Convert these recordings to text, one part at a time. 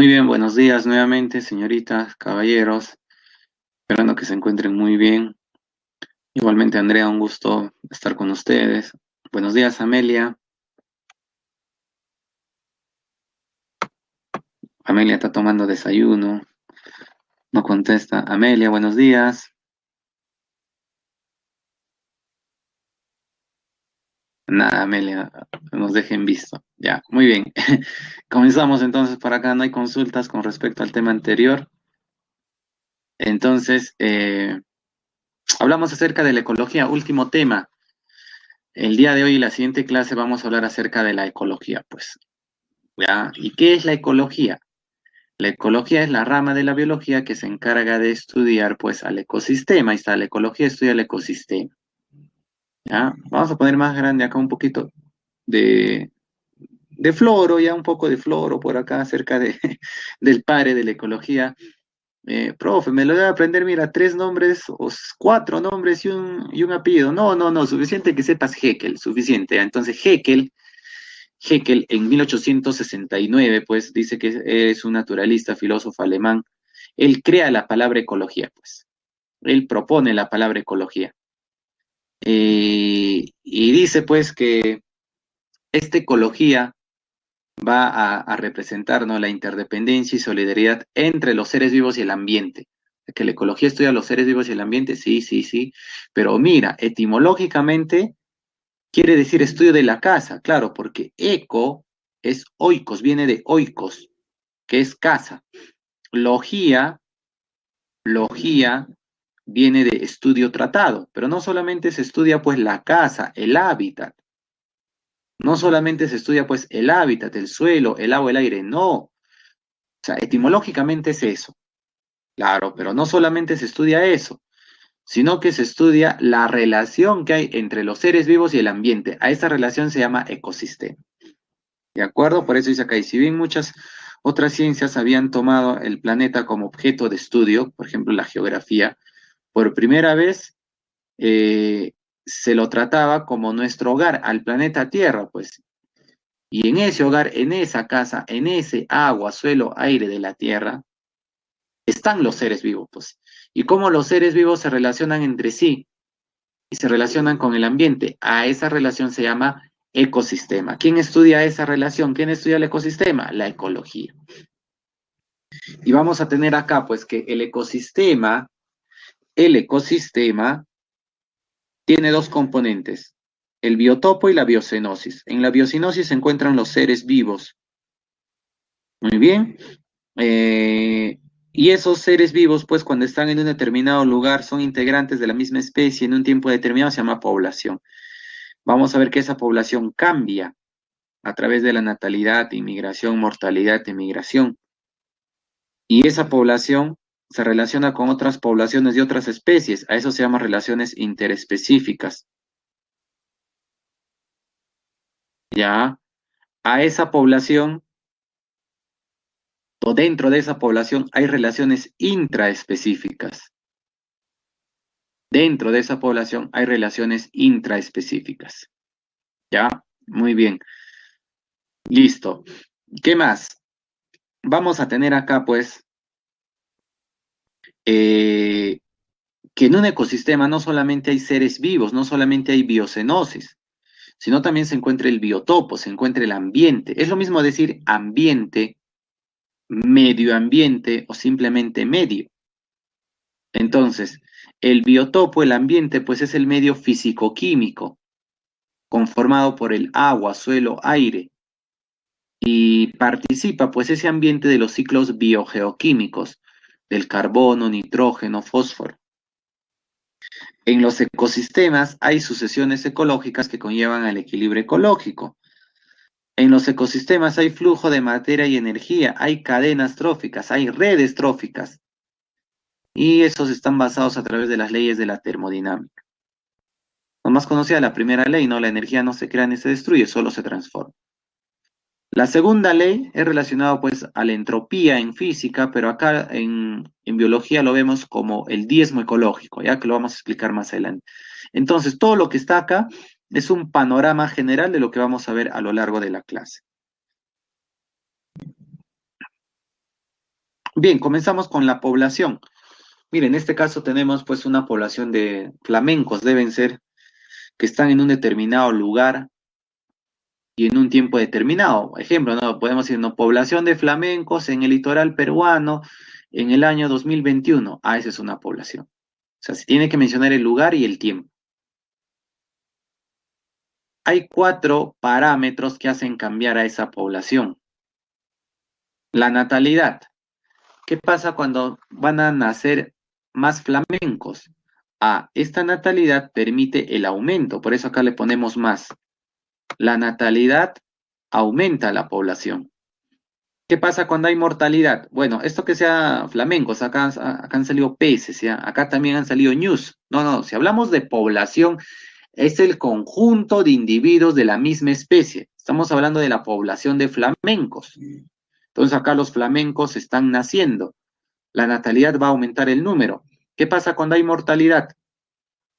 Muy bien, buenos días nuevamente, señoritas, caballeros. Esperando que se encuentren muy bien. Igualmente, Andrea, un gusto estar con ustedes. Buenos días, Amelia. Amelia está tomando desayuno. No contesta. Amelia, buenos días. Nada, Amelia, nos dejen visto. Ya, muy bien. Comenzamos entonces por acá. No hay consultas con respecto al tema anterior. Entonces, hablamos acerca de la ecología. Último tema. El día de hoy, la siguiente clase, vamos a hablar acerca de la ecología, pues. ¿Ya? ¿Y qué es la ecología? La ecología es la rama de la biología que se encarga de estudiar, pues, al ecosistema. Ahí está, la ecología estudia el ecosistema. ¿Ya? Vamos a poner más grande acá un poquito de, de floro, ya un poco de floro por acá, acerca de, del padre de la ecología. Profe, me lo voy a aprender, mira, tres nombres, o cuatro nombres y un apellido. No, no, no, suficiente que sepas Haeckel, suficiente. ¿Ya? Entonces, Haeckel en 1869, pues dice que es un naturalista, filósofo alemán. Él crea la palabra ecología, pues. Él propone la palabra ecología. Y dice, pues, que esta ecología va a representar, ¿no?, la interdependencia y solidaridad entre los seres vivos y el ambiente. Que la ecología estudia los seres vivos y el ambiente, sí, sí, sí. Pero mira, etimológicamente quiere decir estudio de la casa, claro, porque eco es oikos, viene de oikos, que es casa. Logía, logía viene de estudio tratado, pero no solamente se estudia pues la casa, el hábitat, no solamente se estudia pues el hábitat, el suelo, el agua, el aire, no. O sea, etimológicamente es eso, claro, pero no solamente se estudia eso, sino que se estudia la relación que hay entre los seres vivos y el ambiente. A esa relación se llama ecosistema. ¿De acuerdo? Por eso dice acá, y si bien muchas otras ciencias habían tomado el planeta como objeto de estudio, por ejemplo la geografía, por primera vez se lo trataba como nuestro hogar, al planeta Tierra, pues. Y en ese hogar, en esa casa, en ese agua, suelo, aire de la Tierra, están los seres vivos, pues. Y cómo los seres vivos se relacionan entre sí y se relacionan con el ambiente. A esa relación se llama ecosistema. ¿Quién estudia esa relación? ¿Quién estudia el ecosistema? La ecología. Y vamos a tener acá, pues, que el ecosistema tiene dos componentes, el biotopo y la biocenosis. En la biocenosis se encuentran los seres vivos. Muy bien. Eh, y esos seres vivos, pues cuando están en un determinado lugar, son integrantes de la misma especie en un tiempo determinado, se llama población. Vamos a ver que esa población cambia a través de la natalidad, inmigración, mortalidad, emigración. Y esa población se relaciona con otras poblaciones de otras especies. A eso se llama relaciones interespecíficas. Ya, a esa población o dentro de esa población hay relaciones intraespecíficas. Dentro de esa población hay relaciones intraespecíficas. ¿Ya? Muy bien. Listo. ¿Qué más? Vamos a tener acá, pues, eh, que en un ecosistema no solamente hay seres vivos, no solamente hay biocenosis, sino también se encuentra el biotopo, se encuentra el ambiente. Es lo mismo decir ambiente, medio ambiente o simplemente medio. Entonces, el biotopo, el ambiente, pues es el medio físico-químico, conformado por el agua, suelo, aire, y participa, pues, ese ambiente de los ciclos biogeoquímicos, del carbono, nitrógeno, fósforo. En los ecosistemas hay sucesiones ecológicas que conllevan al equilibrio ecológico. En los ecosistemas hay flujo de materia y energía, hay cadenas tróficas, hay redes tróficas, y esos están basados a través de las leyes de la termodinámica. Lo más conocida, la primera ley, ¿no? La energía no se crea ni se destruye, solo se transforma. La segunda ley es relacionada pues a la entropía en física, pero acá en biología lo vemos como el diezmo ecológico, ya que lo vamos a explicar más adelante. Entonces, todo lo que está acá es un panorama general de lo que vamos a ver a lo largo de la clase. Bien, comenzamos con la población. Miren, en este caso tenemos pues una población de flamencos, deben ser, que están en un determinado lugar y en un tiempo determinado. Ejemplo, ¿no? Podemos decir, ¿no? Población de flamencos en el litoral peruano en el año 2021. Ah, esa es una población. O sea, se tiene que mencionar el lugar y el tiempo. Hay cuatro parámetros que hacen cambiar a esa población. La natalidad. ¿Qué pasa cuando van a nacer más flamencos? Ah, esta natalidad permite el aumento, por eso acá le ponemos más. La natalidad aumenta la población. ¿Qué pasa cuando hay mortalidad? Bueno, esto que sea flamencos, acá han salido peces, ¿ya? Acá también han salido ñus. No, no, si hablamos de población, es el conjunto de individuos de la misma especie. Estamos hablando de la población de flamencos. Entonces acá los flamencos están naciendo. La natalidad va a aumentar el número. ¿Qué pasa cuando hay mortalidad?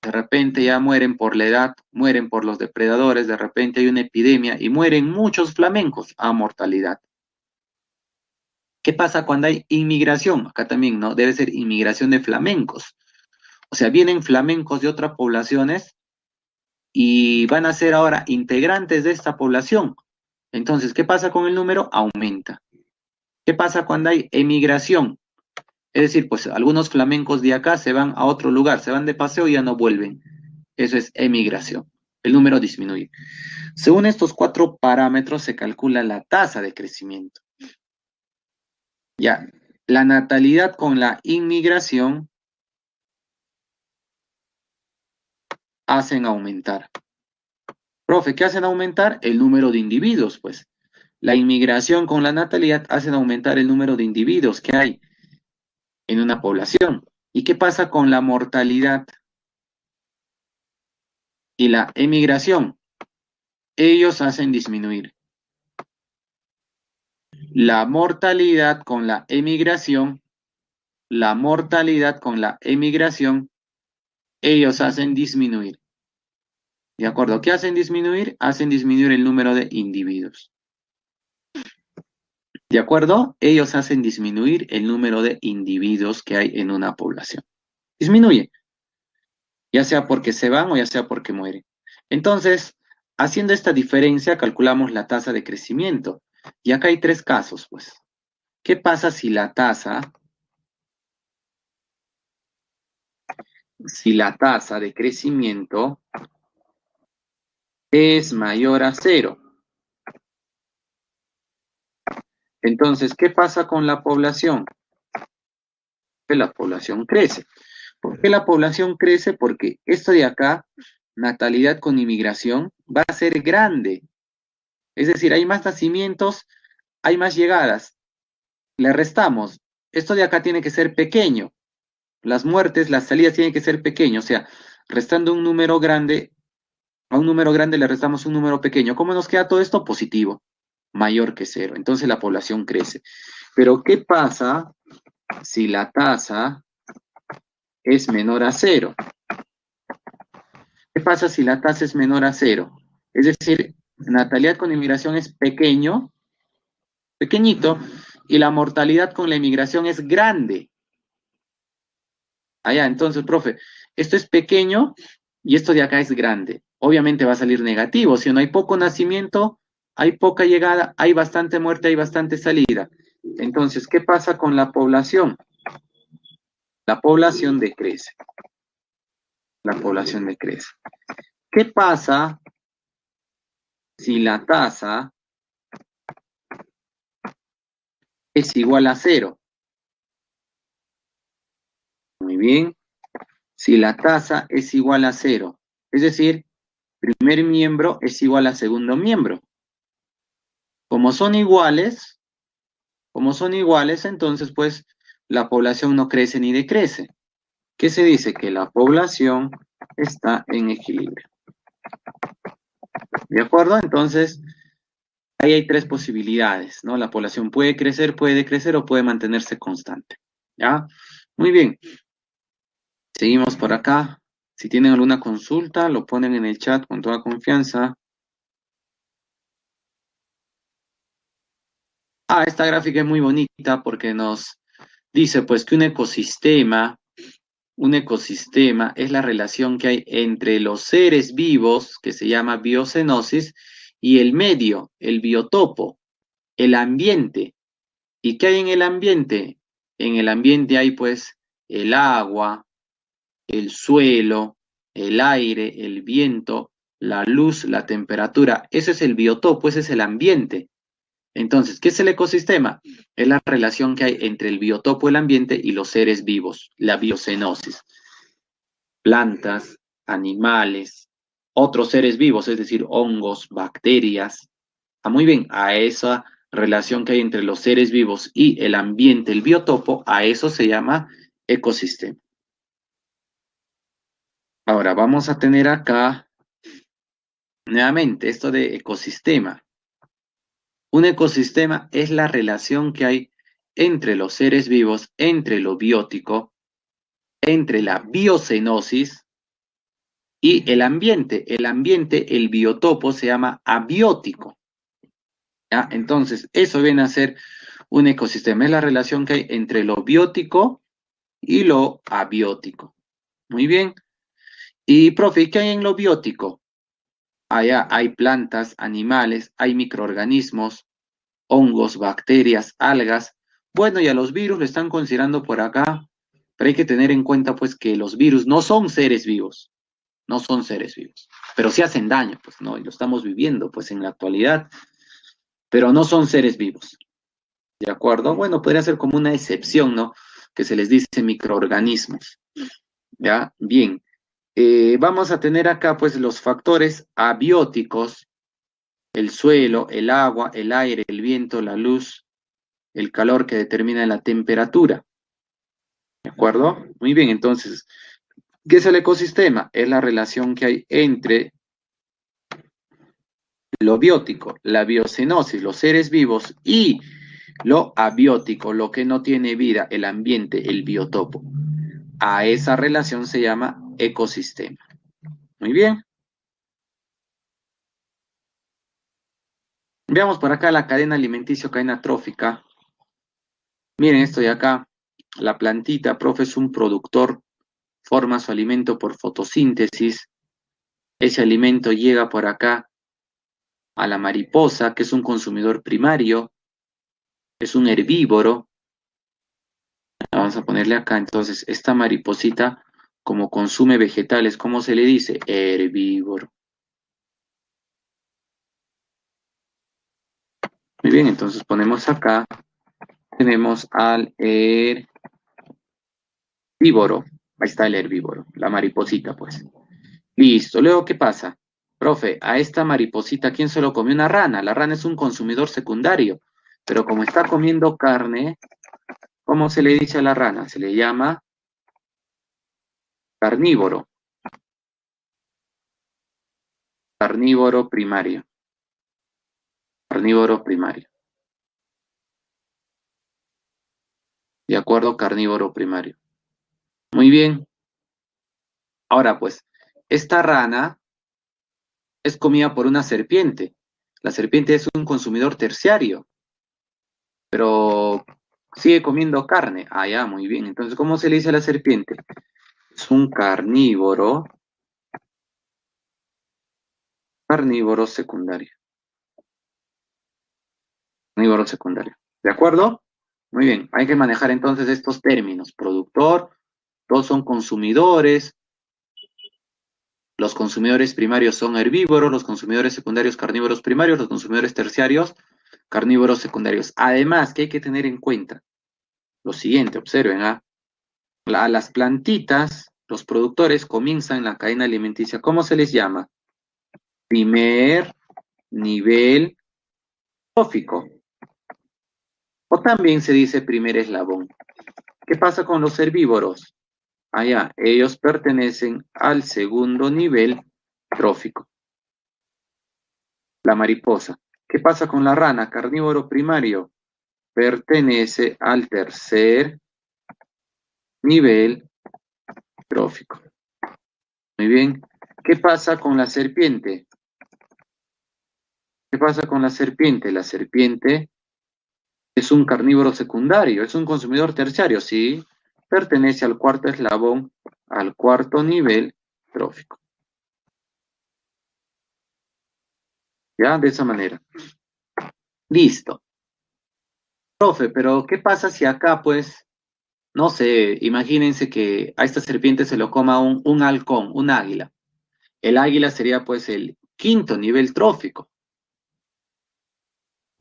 De repente ya mueren por la edad, mueren por los depredadores, de repente hay una epidemia y mueren muchos flamencos a mortalidad. ¿Qué pasa cuando hay inmigración? Acá también, ¿no? Debe ser inmigración de flamencos. O sea, vienen flamencos de otras poblaciones y van a ser ahora integrantes de esta población. Entonces, ¿qué pasa con el número? Aumenta. ¿Qué pasa cuando hay emigración? Es decir, pues algunos flamencos de acá se van a otro lugar, se van de paseo y ya no vuelven. Eso es emigración. El número disminuye. Según estos cuatro parámetros se calcula la tasa de crecimiento. Ya, la natalidad con la inmigración hacen aumentar. Profe, ¿qué hacen aumentar? El número de individuos, pues. La inmigración con la natalidad hacen aumentar el número de individuos que hay en una población. ¿Y qué pasa con la mortalidad y la emigración? Ellos hacen disminuir. La mortalidad con la mortalidad con la emigración, ellos hacen disminuir. ¿De acuerdo? ¿Qué hacen disminuir? Hacen disminuir el número de individuos. ¿De acuerdo? Ellos hacen disminuir el número de individuos que hay en una población. Disminuye, ya sea porque se van o ya sea porque mueren. Entonces, haciendo esta diferencia, calculamos la tasa de crecimiento. Y acá hay tres casos, pues. ¿Qué pasa si la tasa de crecimiento es mayor a cero? Entonces, ¿qué pasa con la población? Que la población crece. ¿Por qué la población crece? Porque esto de acá, natalidad con inmigración, va a ser grande. Es decir, hay más nacimientos, hay más llegadas. Le restamos. Esto de acá tiene que ser pequeño. Las muertes, las salidas tienen que ser pequeñas. O sea, restando un número grande, a un número grande le restamos un número pequeño. ¿Cómo nos queda todo esto? Positivo, mayor que cero. Entonces la población crece. Pero ¿qué pasa si la tasa es menor a cero? ¿Qué pasa si la tasa es menor a cero? Es decir, natalidad con inmigración es pequeño, pequeñito, y la mortalidad con la inmigración es grande. Allá, entonces, profe, esto es pequeño y esto de acá es grande. Obviamente va a salir negativo. Si no hay poco nacimiento, hay poca llegada, hay bastante muerte, hay bastante salida. Entonces, ¿qué pasa con la población? La población decrece. La población decrece. ¿Qué pasa si la tasa es igual a cero? Muy bien. Si la tasa es igual a cero, es decir, primer miembro es igual a segundo miembro. Como son iguales, entonces pues la población no crece ni decrece. ¿Qué se dice? Que la población está en equilibrio. ¿De acuerdo? Entonces, ahí hay tres posibilidades, ¿no? La población puede crecer, puede decrecer o puede mantenerse constante. ¿Ya? Muy bien. Seguimos por acá. Si tienen alguna consulta, lo ponen en el chat con toda confianza. Ah, esta gráfica es muy bonita porque nos Dice pues que un ecosistema es la relación que hay entre los seres vivos, que se llama biocenosis, y el medio, el biotopo, el ambiente. ¿Y qué hay en el ambiente? En el ambiente hay pues el agua, el suelo, el aire, el viento, la luz, la temperatura. Ese es el biotopo, ese es el ambiente. Entonces, ¿qué es el ecosistema? Es la relación que hay entre el biotopo, el ambiente y los seres vivos, la biocenosis. Plantas, animales, otros seres vivos, es decir, hongos, bacterias. Muy bien, a esa relación que hay entre los seres vivos y el ambiente, el biotopo, a eso se llama ecosistema. Ahora vamos a tener acá nuevamente esto de ecosistema. Un ecosistema es la relación que hay entre los seres vivos, entre lo biótico, entre la biocenosis y el ambiente. El ambiente, el biotopo, se llama abiótico. ¿Ya? Entonces, eso viene a ser un ecosistema. Es la relación que hay entre lo biótico y lo abiótico. Muy bien. Y, profe, ¿qué hay en lo biótico? Allá hay plantas, animales, hay microorganismos, hongos, bacterias, algas. Bueno, y a los virus lo están considerando por acá, pero hay que tener en cuenta pues que los virus no son seres vivos, no son seres vivos, pero sí hacen daño, pues no, y lo estamos viviendo pues en la actualidad, pero no son seres vivos, ¿de acuerdo? Bueno, podría ser como una excepción, ¿no? Que se les dice microorganismos, ¿ya? Bien, vamos a tener acá pues los factores abióticos, el suelo, el agua, el aire, el viento, la luz, el calor que determina la temperatura. ¿De acuerdo? Muy bien, entonces, ¿qué es el ecosistema? Es la relación que hay entre lo biótico, la biocenosis, los seres vivos, y lo abiótico, lo que no tiene vida, el ambiente, el biotopo. A esa relación se llama ecosistema. Muy bien. Veamos por acá la cadena alimenticia o cadena trófica. Miren esto de acá. La plantita, profe, es un productor, forma su alimento por fotosíntesis. Ese alimento llega por acá a la mariposa, que es un consumidor primario, es un herbívoro. Vamos a ponerle acá, entonces, esta mariposita, como consume vegetales, ¿cómo se le dice? Herbívoro. Muy bien, entonces ponemos acá, tenemos al herbívoro. Ahí está el herbívoro, la mariposita, pues. Listo, luego, ¿qué pasa? Profe, a esta mariposita, ¿quién se lo comió? Una rana. La rana es un consumidor secundario, pero como está comiendo carne, ¿cómo se le dice a la rana? Se le llama carnívoro, carnívoro primario, carnívoro primario. ¿De acuerdo? Carnívoro primario. Muy bien. Ahora pues, esta rana es comida por una serpiente. La serpiente es un consumidor terciario, pero sigue comiendo carne. Ah, ya, muy bien. Entonces, ¿cómo se le dice a la serpiente? Es un carnívoro secundario. Carnívoro secundario. ¿De acuerdo? Muy bien. Hay que manejar entonces estos términos. Productor, todos son consumidores. Los consumidores primarios son herbívoros, los consumidores secundarios carnívoros primarios, los consumidores terciarios carnívoros secundarios. Además, que hay que tener en cuenta lo siguiente, observen, a las plantitas, los productores comienzan en la cadena alimenticia. ¿Cómo se les llama? Primer nivel trófico. O también se dice primer eslabón. ¿Qué pasa con los herbívoros? Allá, ellos pertenecen al segundo nivel trófico. La mariposa. ¿Qué pasa con la rana? Carnívoro primario. Pertenece al tercer nivel trófico. Muy bien. ¿Qué pasa con la serpiente? ¿Qué pasa con la serpiente? La serpiente Es un carnívoro secundario, es un consumidor terciario, sí. Pertenece al cuarto eslabón, al cuarto nivel trófico. ¿Ya? De esa manera. Listo. Profe, pero ¿qué pasa si acá, pues, no sé, imagínense que a esta serpiente se lo coma un halcón, un águila? El águila sería, pues, el quinto nivel trófico.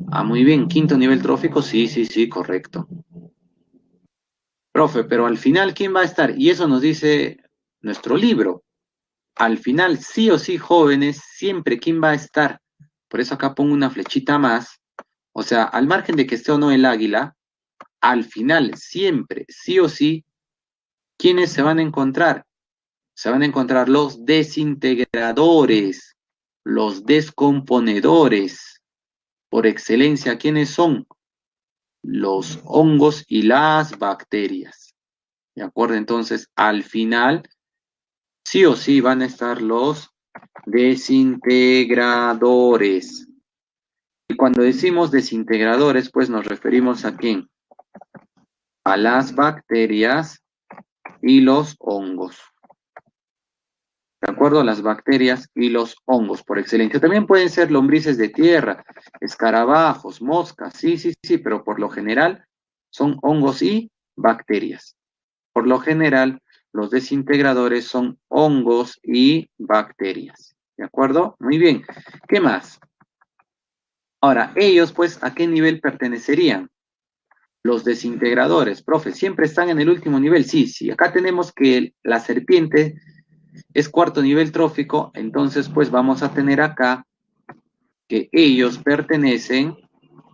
Ah, muy bien, quinto nivel trófico, sí, sí, sí, correcto. Profe, pero al final, ¿quién va a estar? Y eso nos dice nuestro libro. Al final, sí o sí, jóvenes, siempre, ¿quién va a estar? Por eso acá pongo una flechita más. O sea, al margen de que esté o no el águila, al final, siempre, sí o sí, ¿quiénes se van a encontrar? Se van a encontrar los desintegradores, los descomponedores. Por excelencia, ¿quiénes son? Los hongos y las bacterias. ¿De acuerdo? Entonces, al final, sí o sí van a estar los desintegradores. Y cuando decimos desintegradores, pues nos referimos a quién? A las bacterias y los hongos. ¿De acuerdo? Las bacterias y los hongos, por excelencia. También pueden ser lombrices de tierra, escarabajos, moscas, sí, sí, sí, pero por lo general son hongos y bacterias. Por lo general, los desintegradores son hongos y bacterias. ¿De acuerdo? Muy bien. ¿Qué más? Ahora, ellos, pues, ¿a qué nivel pertenecerían? Los desintegradores, profe, siempre están en el último nivel. Sí, sí, acá tenemos que la serpiente es cuarto nivel trófico, entonces pues vamos a tener acá que ellos pertenecen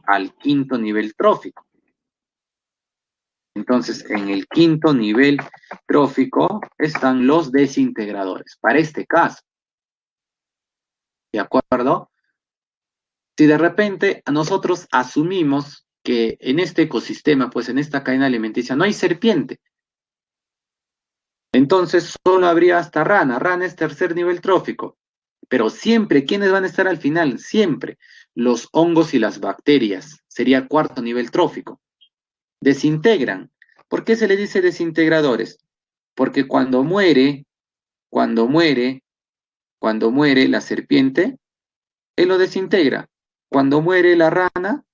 al quinto nivel trófico. Entonces, en el quinto nivel trófico están los desintegradores. Para este caso, ¿de acuerdo? Si de repente nosotros asumimos que en este ecosistema, pues en esta cadena alimenticia, no hay serpiente, entonces solo habría hasta rana. Rana es tercer nivel trófico. Pero siempre, ¿quiénes van a estar al final? Siempre los hongos y las bacterias. Sería cuarto nivel trófico. Desintegran. ¿Por qué se le dice desintegradores? Porque cuando muere, cuando muere la serpiente, él lo desintegra. Cuando muere la rana,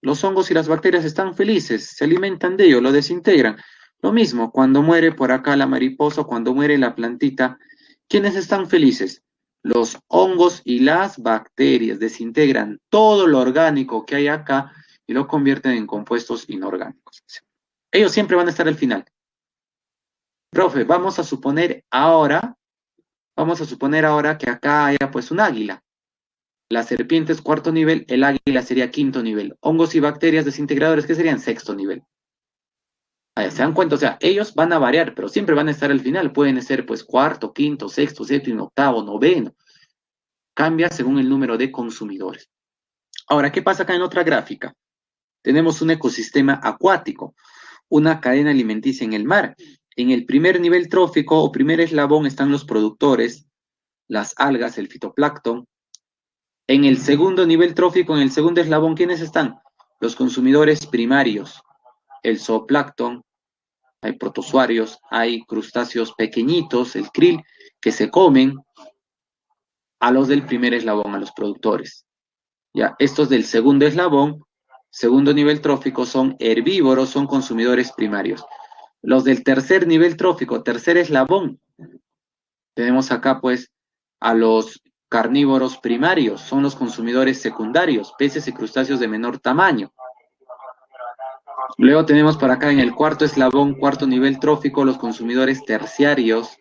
los hongos y las bacterias están felices, se alimentan de ello, lo desintegran. Lo mismo, cuando muere por acá la mariposa, cuando muere la plantita, ¿quiénes están felices? Los hongos y las bacterias desintegran todo lo orgánico que hay acá y lo convierten en compuestos inorgánicos. Ellos siempre van a estar al final. Profe, vamos a suponer ahora que acá haya pues un águila. La serpiente es cuarto nivel, el águila sería quinto nivel. Hongos y bacterias desintegradores, ¿qué serían? Sexto nivel. ¿Se dan cuenta? O sea, ellos van a variar, pero siempre van a estar al final. Pueden ser pues cuarto, quinto, sexto, séptimo, octavo, noveno. Cambia según el número de consumidores. Ahora, ¿qué pasa acá en otra gráfica? Tenemos un ecosistema acuático, una cadena alimenticia en el mar. En el primer nivel trófico o primer eslabón están los productores, las algas, el fitoplancton. En el segundo nivel trófico, en el segundo eslabón, ¿quiénes están? Los consumidores primarios, el zooplancton, hay protozoarios, hay crustáceos pequeñitos, el krill, que se comen a los del primer eslabón, a los productores. Ya, estos del segundo eslabón, segundo nivel trófico, son herbívoros, son consumidores primarios. Los del tercer nivel trófico, tercer eslabón, tenemos acá pues a los carnívoros primarios, son los consumidores secundarios, peces y crustáceos de menor tamaño. Luego tenemos por acá en el cuarto eslabón, cuarto nivel trófico, los consumidores terciarios,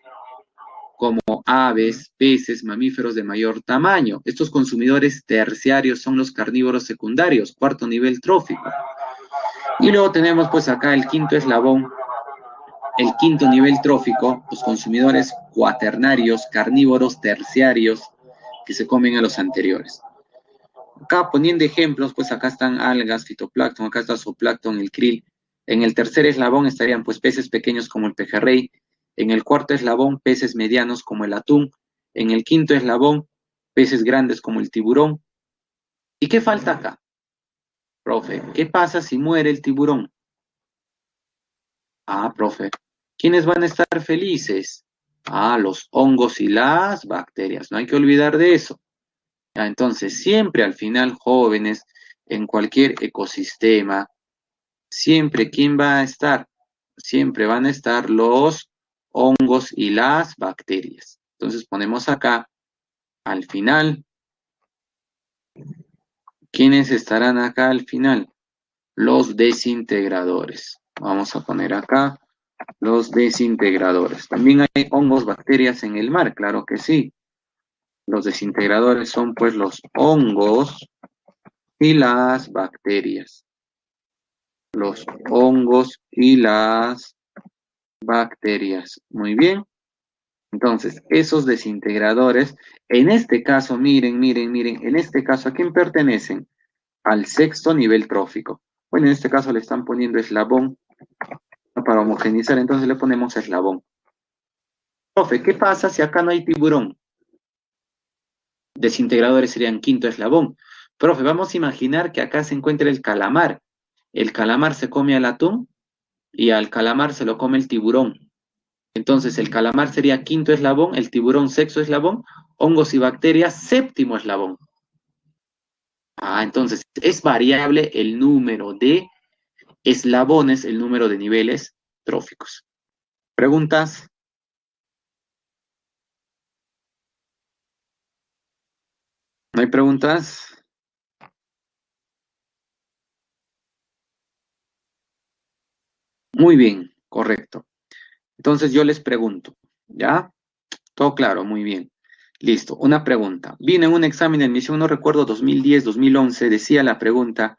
como aves, peces, mamíferos de mayor tamaño. Estos consumidores terciarios son los carnívoros secundarios, cuarto nivel trófico. Y luego tenemos pues acá el quinto eslabón, el quinto nivel trófico, los consumidores cuaternarios, carnívoros terciarios, que se comen a los anteriores. Acá poniendo ejemplos, pues acá están algas, fitoplancton, acá está zooplancton, el krill. En el tercer eslabón estarían pues peces pequeños como el pejerrey. En el cuarto eslabón, peces medianos como el atún. En el quinto eslabón, peces grandes como el tiburón. ¿Y qué falta acá? Profe, ¿qué pasa si muere el tiburón? Ah, profe, ¿quiénes van a estar felices? Ah, los hongos y las bacterias, no hay que olvidar de eso. Ya, entonces, siempre al final, jóvenes, en cualquier ecosistema, siempre, ¿quién va a estar? Siempre van a estar los hongos y las bacterias. Entonces ponemos acá, al final, ¿quiénes estarán acá al final? Los desintegradores. Vamos a poner acá los desintegradores. También hay hongos, bacterias en el mar, claro que sí. Los desintegradores son pues los hongos y las bacterias. Los hongos y las bacterias. Muy bien. Entonces, esos desintegradores, en este caso, miren, en este caso, ¿a quién pertenecen? Al sexto nivel trófico. Bueno, en este caso le están poniendo eslabón, ¿no? Para homogeneizar, entonces le ponemos eslabón. Profe, ¿qué pasa si acá no hay tiburón? Desintegradores serían quinto eslabón. Profe, vamos a imaginar que acá se encuentra el calamar. El calamar se come al atún y al calamar se lo come el tiburón. Entonces, el calamar sería quinto eslabón, el tiburón sexto eslabón, hongos y bacterias séptimo eslabón. Ah, entonces es variable el número de eslabones, el número de niveles tróficos. ¿Preguntas? ¿No hay preguntas? Muy bien, correcto. Entonces yo les pregunto, ¿ya? Todo claro, muy bien. Listo, una pregunta. Vine en un examen de admisión, no recuerdo, 2010, 2011, decía la pregunta,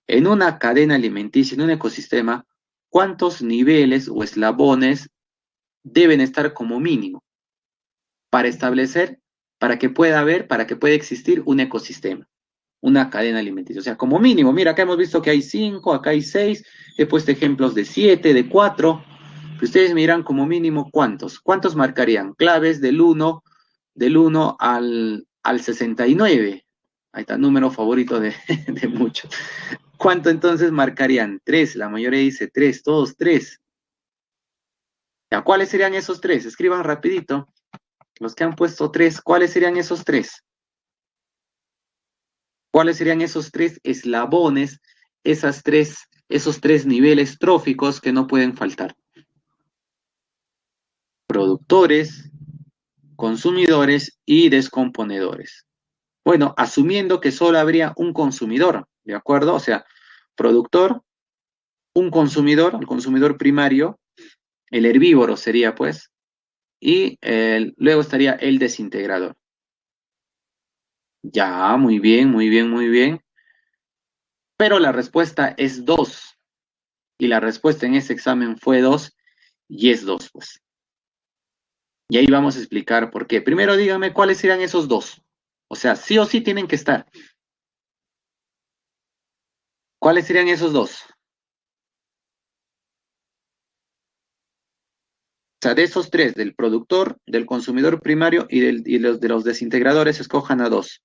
en una cadena alimenticia, en un ecosistema, ¿cuántos niveles o eslabones deben estar como mínimo para establecer, para que pueda haber, para que pueda existir un ecosistema, una cadena alimenticia? O sea, como mínimo, mira, acá hemos visto que hay 5, acá hay 6, he puesto ejemplos de 7, de 4. Ustedes miran como mínimo cuántos. ¿Cuántos marcarían? Claves del uno al 69. Ahí está, número favorito de muchos. ¿Cuánto entonces marcarían? 3, la mayoría dice 3, todos 3. ¿Ya cuáles serían esos 3? Escriban rapidito. Los que han puesto 3, ¿cuáles serían esos 3? ¿Cuáles serían esos 3 eslabones, esos tres niveles tróficos que no pueden faltar? Productores, consumidores y descomponedores. Bueno, asumiendo que solo habría un consumidor, ¿de acuerdo? O sea, productor, un consumidor, el consumidor primario, el herbívoro sería pues, y luego estaría el desintegrador. Ya, muy bien, muy bien, muy bien. Pero la respuesta es 2. Y la respuesta en ese examen fue 2 y es 2, pues. Y ahí vamos a explicar por qué. Primero díganme cuáles serían esos 2. O sea, sí o sí tienen que estar. ¿Cuáles serían esos 2? O sea, de esos 3, del productor, del consumidor primario y los de los desintegradores, escojan a 2.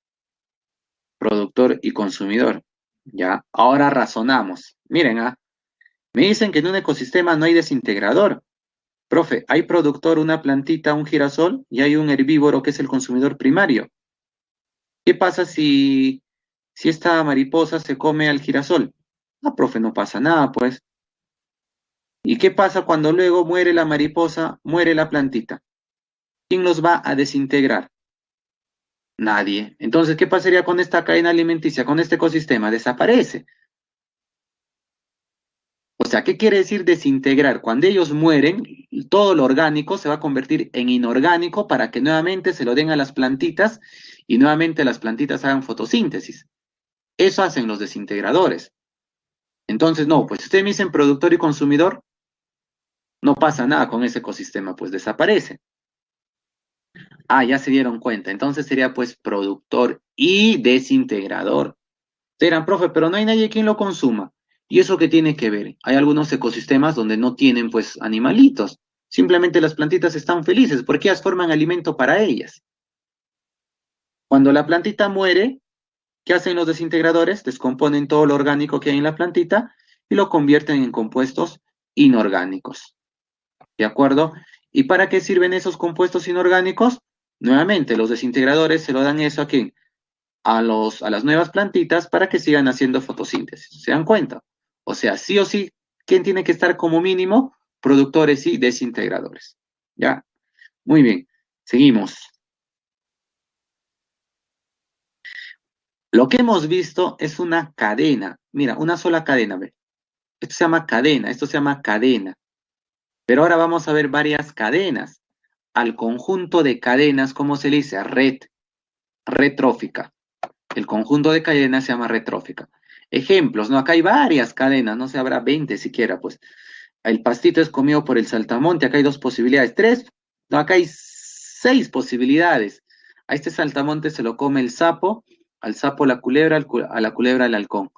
Productor y consumidor. Ya, ahora razonamos. Miren, me dicen que en un ecosistema no hay desintegrador. Profe, hay productor, una plantita, un girasol, y hay un herbívoro que es el consumidor primario. ¿Qué pasa si esta mariposa se come al girasol? Ah, profe, no pasa nada, pues. ¿Y qué pasa cuando luego muere la mariposa, muere la plantita? ¿Quién los va a desintegrar? Nadie. Entonces, ¿qué pasaría con esta cadena alimenticia, con este ecosistema? Desaparece. O sea, ¿qué quiere decir desintegrar? Cuando ellos mueren, todo lo orgánico se va a convertir en inorgánico para que nuevamente se lo den a las plantitas y nuevamente las plantitas hagan fotosíntesis. Eso hacen los desintegradores. Entonces, no, pues si ustedes me dicen productor y consumidor, no pasa nada con ese ecosistema, pues desaparece. Ah, ya se dieron cuenta. Entonces sería pues productor y desintegrador. Dirán, profe, pero no hay nadie quien lo consuma. ¿Y eso qué tiene que ver? Hay algunos ecosistemas donde no tienen pues animalitos. Simplemente las plantitas están felices porque ellas forman alimento para ellas. Cuando la plantita muere, ¿Qué hacen los desintegradores? Descomponen todo lo orgánico que hay en la plantita y lo convierten en compuestos inorgánicos. ¿De acuerdo? ¿Y para qué sirven esos compuestos inorgánicos? Nuevamente, los desintegradores se lo dan eso a quién? A las nuevas plantitas para que sigan haciendo fotosíntesis. ¿Se dan cuenta? O sea, sí o sí, ¿quién tiene que estar como mínimo? Productores y desintegradores. ¿Ya? Muy bien. Seguimos. Lo que hemos visto es una cadena. Mira, una sola cadena. ¿Ve? Esto se llama cadena, esto se llama cadena. Pero ahora vamos a ver varias cadenas. Al conjunto de cadenas, ¿cómo se le dice? Red, red trófica. El conjunto de cadenas se llama red trófica. Ejemplos, ¿no? Acá hay varias cadenas, no sé, habrá 20 siquiera, pues. El pastito es comido por el saltamonte, acá hay dos posibilidades, tres, no, acá hay seis posibilidades. A este saltamonte se lo come el sapo, al sapo la culebra, a la culebra el halcón.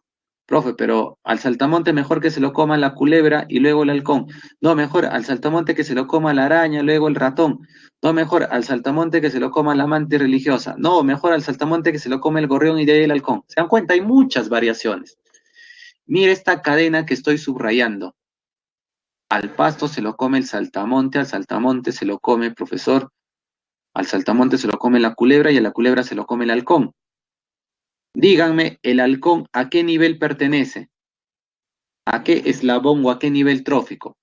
Profe, pero al saltamonte mejor que se lo coma la culebra y luego el halcón. No, mejor al saltamonte que se lo coma la araña, luego el ratón. No, mejor al saltamonte que se lo coma la amante religiosa. No, mejor al saltamonte que se lo come el gorrión y de ahí el halcón. ¿Se dan cuenta? Hay muchas variaciones. Mire esta cadena que estoy subrayando. Al pasto se lo come el saltamonte, al saltamonte se lo come el profesor, al saltamonte se lo come la culebra y a la culebra se lo come el halcón. Díganme, ¿el halcón a qué nivel pertenece? ¿A qué eslabón o a qué nivel trófico?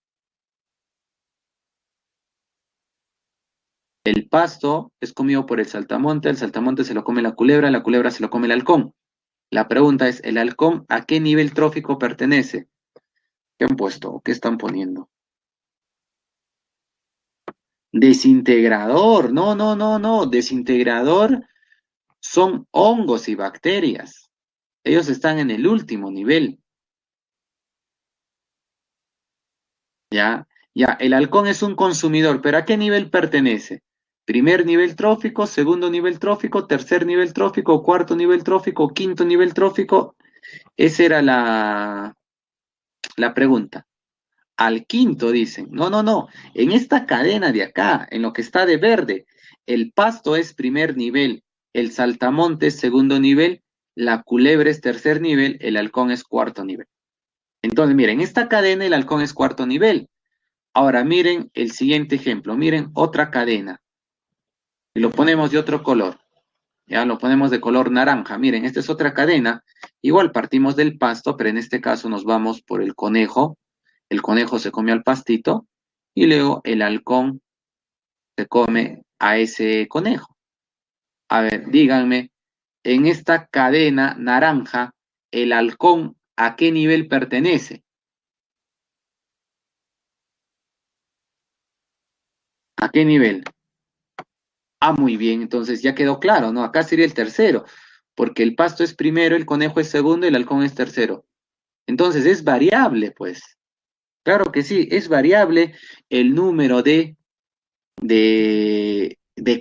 El pasto es comido por el saltamonte se lo come la culebra se lo come el halcón. La pregunta es, ¿el halcón a qué nivel trófico pertenece? ¿Qué han puesto? ¿Qué están poniendo? Desintegrador. No, no, no, no. Desintegrador son hongos y bacterias. Ellos están en el último nivel. Ya, ya, el halcón es un consumidor, pero ¿a qué nivel pertenece? Primer nivel trófico, segundo nivel trófico, tercer nivel trófico, cuarto nivel trófico, quinto nivel trófico. Esa era la pregunta. Al quinto dicen, no, no, no, en esta cadena de acá, en lo que está de verde, el pasto es primer nivel, el saltamonte es segundo nivel, la culebra es tercer nivel, el halcón es cuarto nivel. Entonces, miren, en esta cadena el halcón es cuarto nivel. Ahora miren el siguiente ejemplo, miren otra cadena y lo ponemos de otro color, ya lo ponemos de color naranja. Miren, esta es otra cadena, igual partimos del pasto, pero en este caso nos vamos por el conejo se come al pastito y luego el halcón se come a ese conejo. A ver, díganme, en esta cadena naranja, el halcón ¿a qué nivel pertenece? ¿A qué nivel? Ah, muy bien, entonces ya quedó claro, ¿no? Acá sería el tercero, porque el pasto es primero, el conejo es segundo y el halcón es tercero. Entonces es variable, pues. Claro que sí, es variable el número de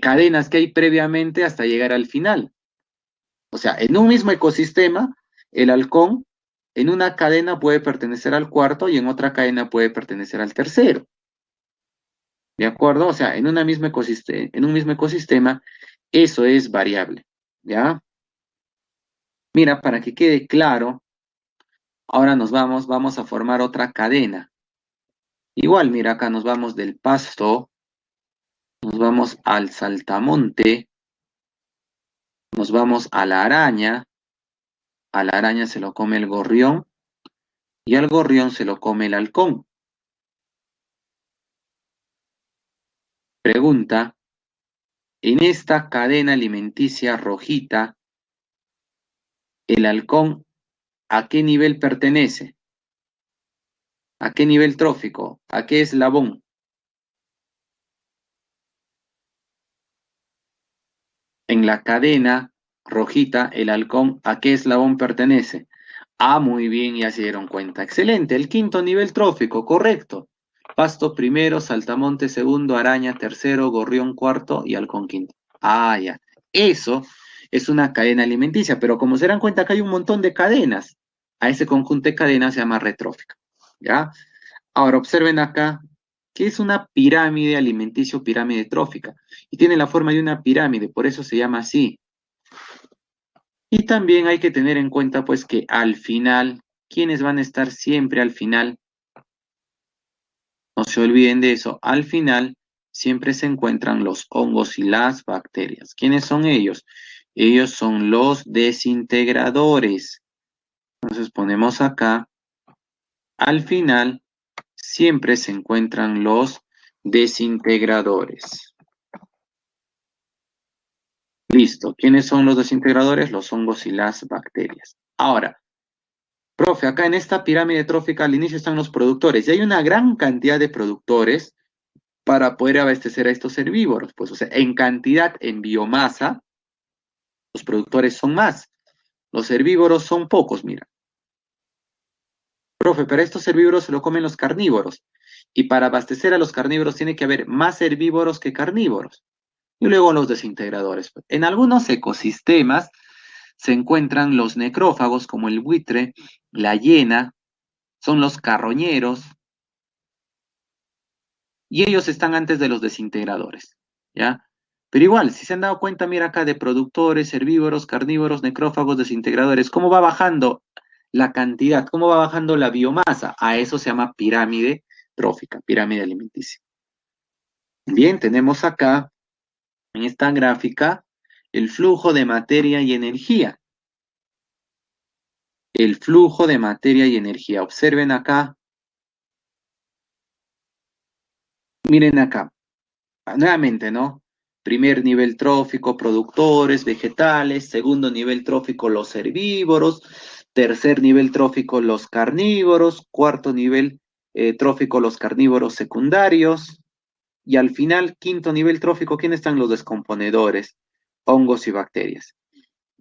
cadenas que hay previamente hasta llegar al final. O sea, en un mismo ecosistema, el halcón en una cadena puede pertenecer al cuarto y en otra cadena puede pertenecer al tercero. ¿De acuerdo? O sea, en un mismo ecosistema, eso es variable. ¿Ya? Mira, para que quede claro, ahora vamos a formar otra cadena. Igual, mira, acá nos vamos del pasto, nos vamos al saltamonte, nos vamos a la araña se lo come el gorrión y al gorrión se lo come el halcón. Pregunta, en esta cadena alimenticia rojita, ¿el halcón a qué nivel pertenece? ¿A qué nivel trófico? ¿A qué eslabón? En la cadena rojita, el halcón, ¿a qué eslabón pertenece? Ah, muy bien, ya se dieron cuenta. Excelente, el quinto nivel trófico, correcto. Pasto primero, saltamonte segundo, araña tercero, gorrión cuarto y halcón quinto. Ah, ya. Eso es una cadena alimenticia, pero como se dan cuenta que hay un montón de cadenas. A ese conjunto de cadenas se llama red trófica. ¿Ya? Ahora observen acá que es una pirámide alimenticia o pirámide trófica y tiene la forma de una pirámide, por eso se llama así. Y también hay que tener en cuenta, pues, que al final, ¿quiénes van a estar siempre al final? No se olviden de eso. Al final siempre se encuentran los hongos y las bacterias. ¿Quiénes son ellos? Ellos son los desintegradores. Entonces ponemos acá, al final siempre se encuentran los desintegradores. Listo. ¿Quiénes son los desintegradores? Los hongos y las bacterias. Ahora, profe, acá en esta pirámide trófica al inicio están los productores y hay una gran cantidad de productores para poder abastecer a estos herbívoros. Pues, o sea, en cantidad, en biomasa, los productores son más. Los herbívoros son pocos, mira. Profe, pero estos herbívoros se lo comen los carnívoros. Y para abastecer a los carnívoros tiene que haber más herbívoros que carnívoros. Y luego los desintegradores. En algunos ecosistemas se encuentran los necrófagos como el buitre, la hiena, son los carroñeros, y ellos están antes de los desintegradores, ¿ya? Pero igual, si se han dado cuenta, mira acá de productores, herbívoros, carnívoros, necrófagos, desintegradores, cómo va bajando la cantidad, cómo va bajando la biomasa. A eso se llama pirámide trófica, pirámide alimenticia. Bien, tenemos acá en esta gráfica el flujo de materia y energía. El flujo de materia y energía. Observen acá, miren acá. Nuevamente, ¿no? Primer nivel trófico, productores, vegetales. Segundo nivel trófico, los herbívoros. Tercer nivel trófico, los carnívoros. Cuarto nivel trófico, los carnívoros secundarios. Y al final, quinto nivel trófico, ¿quiénes están los descomponedores? Hongos y bacterias.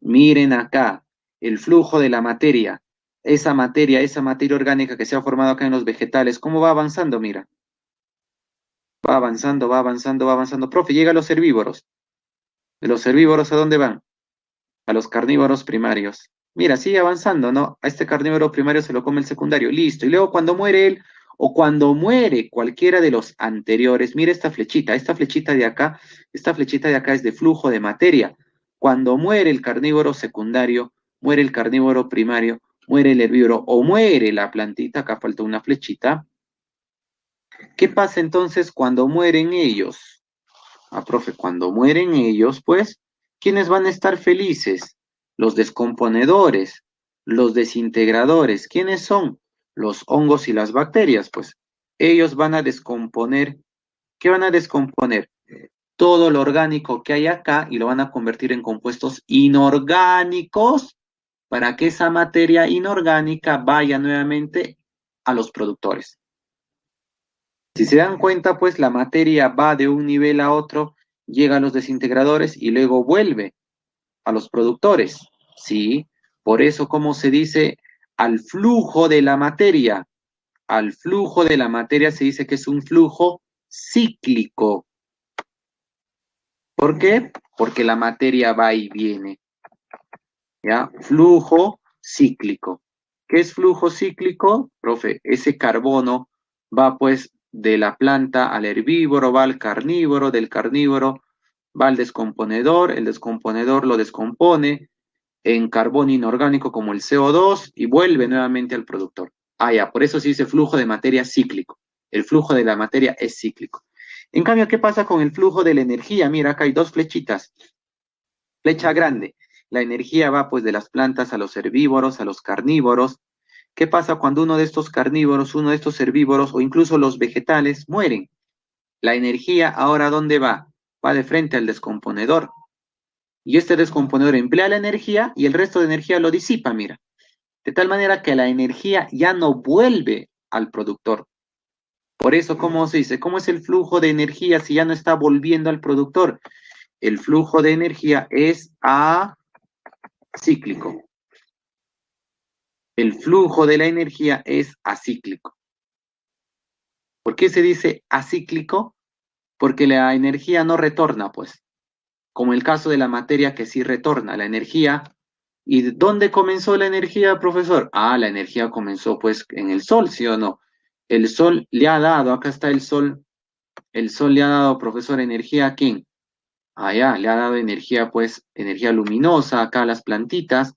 Miren acá, el flujo de la materia. Esa materia orgánica que se ha formado acá en los vegetales, ¿cómo va avanzando? Mira. Va avanzando, va avanzando, va avanzando. Profe, llega a los herbívoros. ¿De los herbívoros a dónde van? A los carnívoros primarios. Mira, sigue avanzando, ¿no? A este carnívoro primario se lo come el secundario. Listo. Y luego cuando muere él, o cuando muere cualquiera de los anteriores, mira esta flechita de acá es de flujo de materia. Cuando muere el carnívoro secundario, muere el carnívoro primario, muere el herbívoro o muere la plantita, acá falta una flechita. ¿Qué pasa entonces cuando mueren ellos? Ah, profe, cuando mueren ellos, pues, ¿quiénes van a estar felices? Los descomponedores, los desintegradores. ¿Quiénes son? Los hongos y las bacterias, pues. Ellos van a descomponer. ¿Qué van a descomponer? Todo lo orgánico que hay acá y lo van a convertir en compuestos inorgánicos para que esa materia inorgánica vaya nuevamente a los productores. Si se dan cuenta, pues la materia va de un nivel a otro, llega a los desintegradores y luego vuelve a los productores. ¿Sí? Por eso, como se dice, al flujo de la materia, al flujo de la materia se dice que es un flujo cíclico. ¿Por qué? Porque la materia va y viene. ¿Ya? Flujo cíclico. ¿Qué es flujo cíclico? Profe, ese carbono va pues de la planta al herbívoro, va al carnívoro, del carnívoro va al descomponedor, el descomponedor lo descompone en carbono inorgánico como el CO2 y vuelve nuevamente al productor. Ah, ya, por eso se dice flujo de materia cíclico. El flujo de la materia es cíclico. En cambio, ¿qué pasa con el flujo de la energía? Mira, acá hay dos flechitas. Flecha grande. La energía va pues de las plantas a los herbívoros, a los carnívoros. ¿Qué pasa cuando uno de estos carnívoros, uno de estos herbívoros o incluso los vegetales mueren? La energía ahora ¿dónde va? Va de frente al descomponedor. Y este descomponedor emplea la energía y el resto de energía lo disipa, mira. De tal manera que la energía ya no vuelve al productor. Por eso, ¿cómo se dice? ¿Cómo es el flujo de energía si ya no está volviendo al productor? El flujo de energía es acíclico. El flujo de la energía es acíclico. ¿Por qué se dice acíclico? Porque la energía no retorna, pues, como el caso de la materia que sí retorna, la energía. ¿Y dónde comenzó la energía, profesor? Ah, la energía comenzó pues en el sol, ¿sí o no? El sol le ha dado, acá está el sol le ha dado, profesor, energía a quién? Allá le ha dado energía, pues, energía luminosa acá a las plantitas.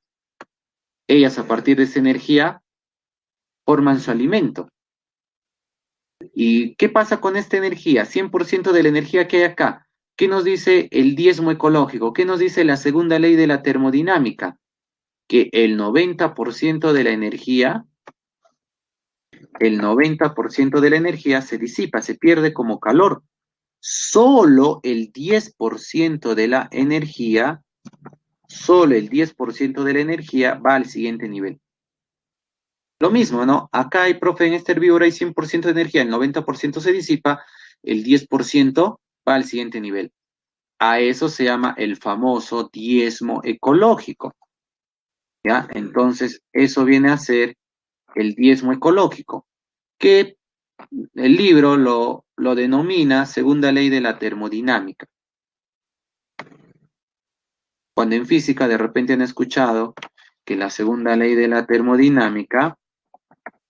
Ellas a partir de esa energía forman su alimento. ¿Y qué pasa con esta energía? 100% de la energía que hay acá. ¿Qué nos dice el diezmo ecológico? ¿Qué nos dice la segunda ley de la termodinámica? Que el 90% de la energía se disipa, se pierde como calor. Solo el 10% de la energía, solo el 10% de la energía va al siguiente nivel. Lo mismo, ¿no? Acá hay, profe, en este herbívoro hay 100% de energía, el 90% se disipa, el 10% va al siguiente nivel. A eso se llama el famoso diezmo ecológico, ¿ya? Entonces, eso viene a ser el diezmo ecológico, que el libro lo denomina segunda ley de la termodinámica. Cuando en física de repente han escuchado que la segunda ley de la termodinámica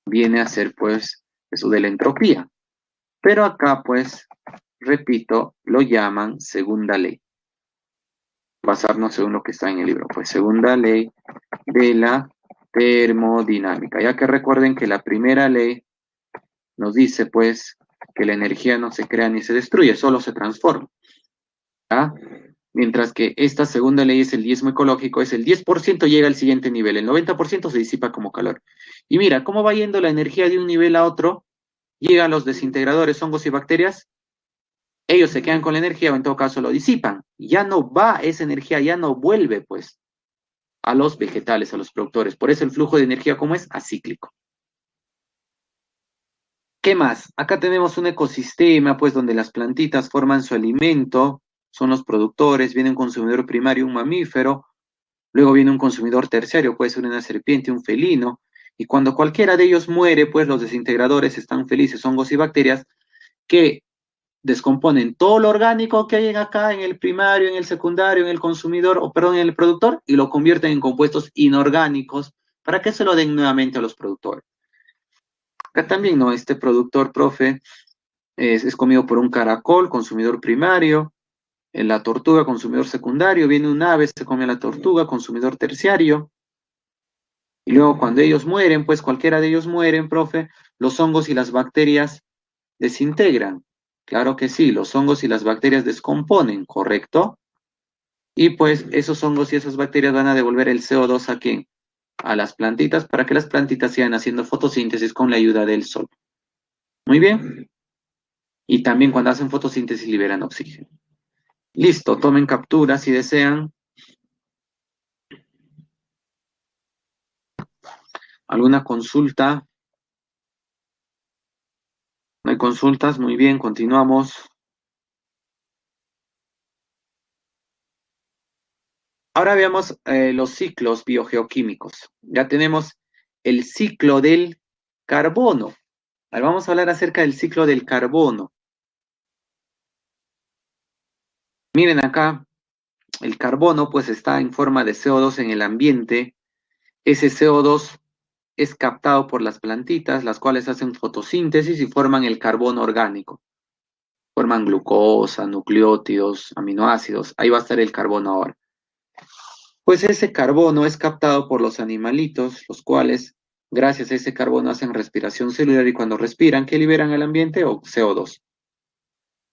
viene a ser, pues, eso de la entropía. Pero acá, pues, repito, lo llaman segunda ley. Basarnos según lo que está en el libro. Pues segunda ley de la termodinámica. Ya que recuerden que la primera ley nos dice, pues, que la energía no se crea ni se destruye, solo se transforma. ¿Ah? Mientras que esta segunda ley es el diezmo ecológico, es el 10% llega al siguiente nivel, el 90% se disipa como calor. Y mira, ¿cómo va yendo la energía de un nivel a otro? Llegan los desintegradores, hongos y bacterias, ellos se quedan con la energía o en todo caso lo disipan. Ya no va esa energía, ya no vuelve pues a los vegetales, a los productores. Por eso el flujo de energía, ¿cómo es? Acíclico. ¿Qué más? Acá tenemos un ecosistema, pues, donde las plantitas forman su alimento, son los productores, viene un consumidor primario, un mamífero, luego viene un consumidor terciario, puede ser una serpiente, un felino, y cuando cualquiera de ellos muere, pues los desintegradores están felices, hongos y bacterias, que descomponen todo lo orgánico que hay acá en el primario, en el secundario, en el consumidor, o perdón, en el productor, y lo convierten en compuestos inorgánicos para que se lo den nuevamente a los productores. Acá también, ¿no? Este productor, profe, es comido por un caracol, consumidor primario, en la tortuga, consumidor secundario, viene un ave, se come a la tortuga, consumidor terciario, y luego cuando ellos mueren, pues cualquiera de ellos mueren, profe, los hongos y las bacterias desintegran. Claro que sí, los hongos y las bacterias descomponen, ¿correcto? Y pues esos hongos y esas bacterias van a devolver el CO2 a quién? A las plantitas para que las plantitas sigan haciendo fotosíntesis con la ayuda del sol. Muy bien. Y también cuando hacen fotosíntesis liberan oxígeno. Listo, tomen captura si desean. ¿Alguna consulta? No hay consultas, muy bien, continuamos. Ahora veamos los ciclos biogeoquímicos. Ya tenemos el ciclo del carbono. Ahora vamos a hablar acerca del ciclo del carbono. Miren acá, el carbono pues está en forma de CO2 en el ambiente. Ese CO2 es captado por las plantitas, las cuales hacen fotosíntesis y forman el carbono orgánico. Forman glucosa, nucleótidos, aminoácidos. Ahí va a estar el carbono ahora. Pues ese carbono es captado por los animalitos, los cuales, gracias a ese carbono, hacen respiración celular y cuando respiran, ¿qué liberan al ambiente? O CO2.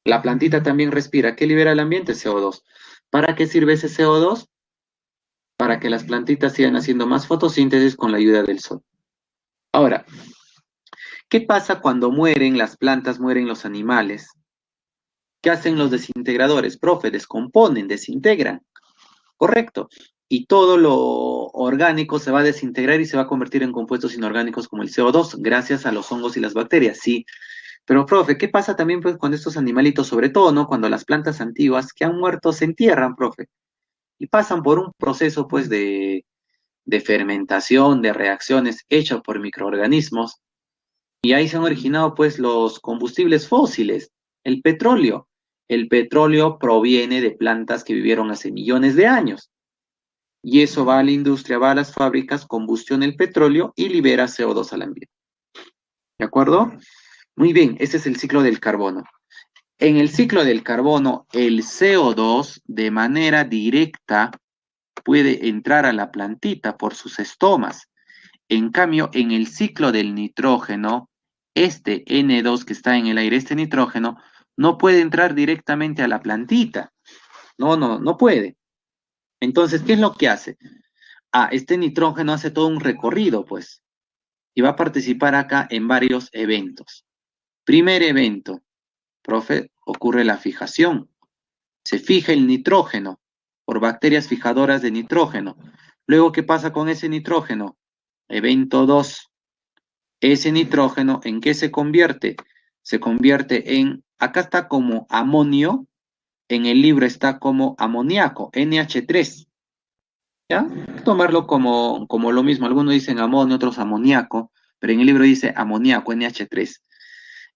La plantita también respira, ¿qué libera al ambiente? CO2. ¿Para qué sirve ese CO2? Para que las plantitas sigan haciendo más fotosíntesis con la ayuda del sol. Ahora, ¿qué pasa cuando mueren las plantas, mueren los animales? ¿Qué hacen los desintegradores? Profe, descomponen, desintegran. Correcto. Y todo lo orgánico se va a desintegrar y se va a convertir en compuestos inorgánicos como el CO2, gracias a los hongos y las bacterias, sí. Pero, profe, ¿qué pasa también pues, con estos animalitos, sobre todo, ¿no? Cuando las plantas antiguas que han muerto se entierran, profe, y pasan por un proceso, pues, de fermentación, de reacciones hechas por microorganismos, y ahí se han originado, pues, los combustibles fósiles, el petróleo. El petróleo proviene de plantas que vivieron hace millones de años. Y eso va a la industria, va a las fábricas, combustiona el petróleo y libera CO2 al ambiente. ¿De acuerdo? Muy bien, ese es el ciclo del carbono. En el ciclo del carbono, el CO2 de manera directa puede entrar a la plantita por sus estomas. En cambio, en el ciclo del nitrógeno, este N2 que está en el aire, este nitrógeno, no puede entrar directamente a la plantita. No puede. Entonces, ¿qué es lo que hace? Este nitrógeno hace todo un recorrido, pues, y va a participar acá en varios eventos. Primer evento, profe, ocurre la fijación. Se fija el nitrógeno por bacterias fijadoras de nitrógeno. Luego, ¿qué pasa con ese nitrógeno? Evento 2. Ese nitrógeno, ¿en qué se convierte? Se convierte en, acá está como amonio, en el libro está como amoníaco, NH3. ¿Ya? Tomarlo como lo mismo. Algunos dicen amonio, otros amoníaco, pero en el libro dice amoníaco, NH3.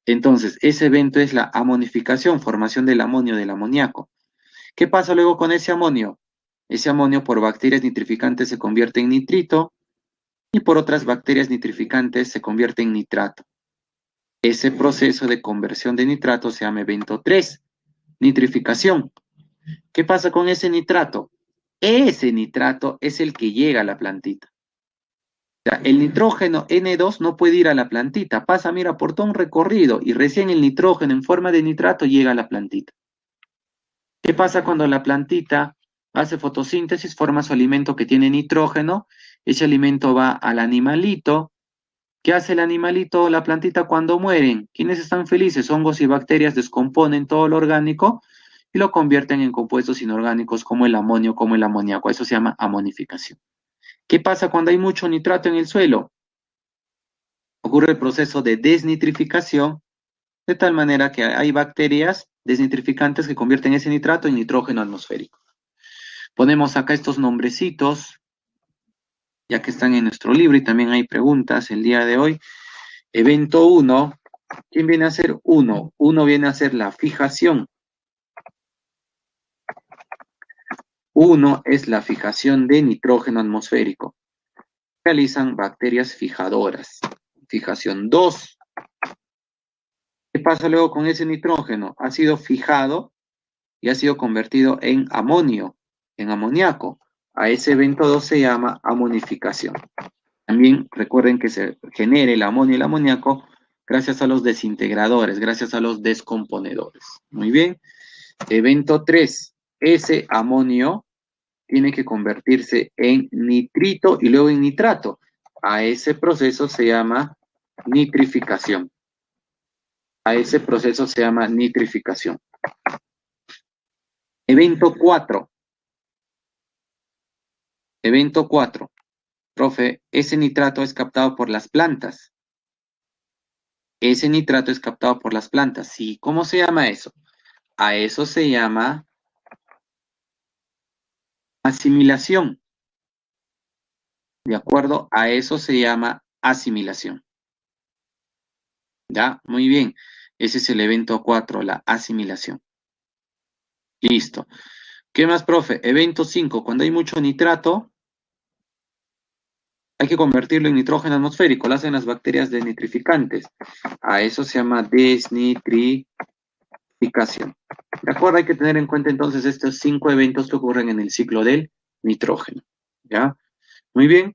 Entonces, ese evento es la amonificación, formación del amonio, del amoníaco. ¿Qué pasa luego con ese amonio? Ese amonio por bacterias nitrificantes se convierte en nitrito y por otras bacterias nitrificantes se convierte en nitrato. Ese proceso de conversión de nitrato se llama evento 3, nitrificación. ¿Qué pasa con ese nitrato? Ese nitrato es el que llega a la plantita. O sea, el nitrógeno N2 no puede ir a la plantita, pasa, mira, por todo un recorrido y recién el nitrógeno en forma de nitrato llega a la plantita. ¿Qué pasa cuando la plantita hace fotosíntesis, forma su alimento que tiene nitrógeno? Ese alimento va al animalito. ¿Qué hace el animalito o la plantita cuando mueren? ¿Quiénes están felices? Hongos y bacterias descomponen todo lo orgánico y lo convierten en compuestos inorgánicos como el amonio, como el amoníaco. Eso se llama amonificación. ¿Qué pasa cuando hay mucho nitrato en el suelo? Ocurre el proceso de desnitrificación, de tal manera que hay bacterias desnitrificantes que convierten ese nitrato en nitrógeno atmosférico. Ponemos acá estos nombrecitos, ya que están en nuestro libro y también hay preguntas el día de hoy. Evento 1, ¿quién viene a ser 1? 1 viene a ser la fijación. 1 es la fijación de nitrógeno atmosférico. Realizan bacterias fijadoras. Fijación 2. ¿Qué pasa luego con ese nitrógeno? Ha sido fijado y ha sido convertido en amonio, en amoníaco. A ese evento 2 se llama amonificación. También recuerden que se genera el amonio y el amoníaco gracias a los desintegradores, gracias a los descomponedores. Muy bien. Evento 3. Ese amonio tiene que convertirse en nitrito y luego en nitrato. A ese proceso se llama nitrificación. A ese proceso se llama nitrificación. Evento 4. Evento 4. Profe, ese nitrato es captado por las plantas. Ese nitrato es captado por las plantas. Sí, ¿cómo se llama eso? A eso se llama asimilación. ¿De acuerdo? A eso se llama asimilación. ¿Ya? Muy bien. Ese es el evento 4, la asimilación. Listo. ¿Qué más, profe? Evento 5. Cuando hay mucho nitrato, hay que convertirlo en nitrógeno atmosférico. Lo hacen las bacterias desnitrificantes. A eso se llama desnitrificación. ¿De acuerdo? Hay que tener en cuenta entonces estos 5 eventos que ocurren en el ciclo del nitrógeno. ¿Ya? Muy bien.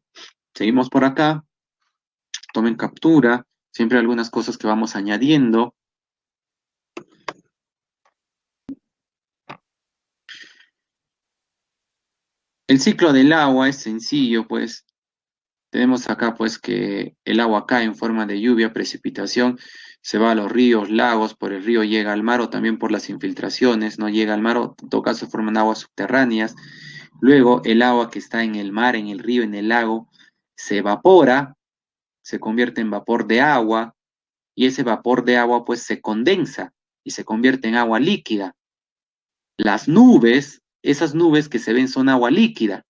Seguimos por acá. Tomen captura. Siempre hay algunas cosas que vamos añadiendo. El ciclo del agua es sencillo, pues. Tenemos acá, pues, que el agua cae en forma de lluvia, precipitación, se va a los ríos, lagos, por el río llega al mar o también por las infiltraciones, no llega al mar o en todo caso forman aguas subterráneas. Luego el agua que está en el mar, en el río, en el lago, se evapora, se convierte en vapor de agua y ese vapor de agua pues se condensa y se convierte en agua líquida. Las nubes, esas nubes que se ven son agua líquida.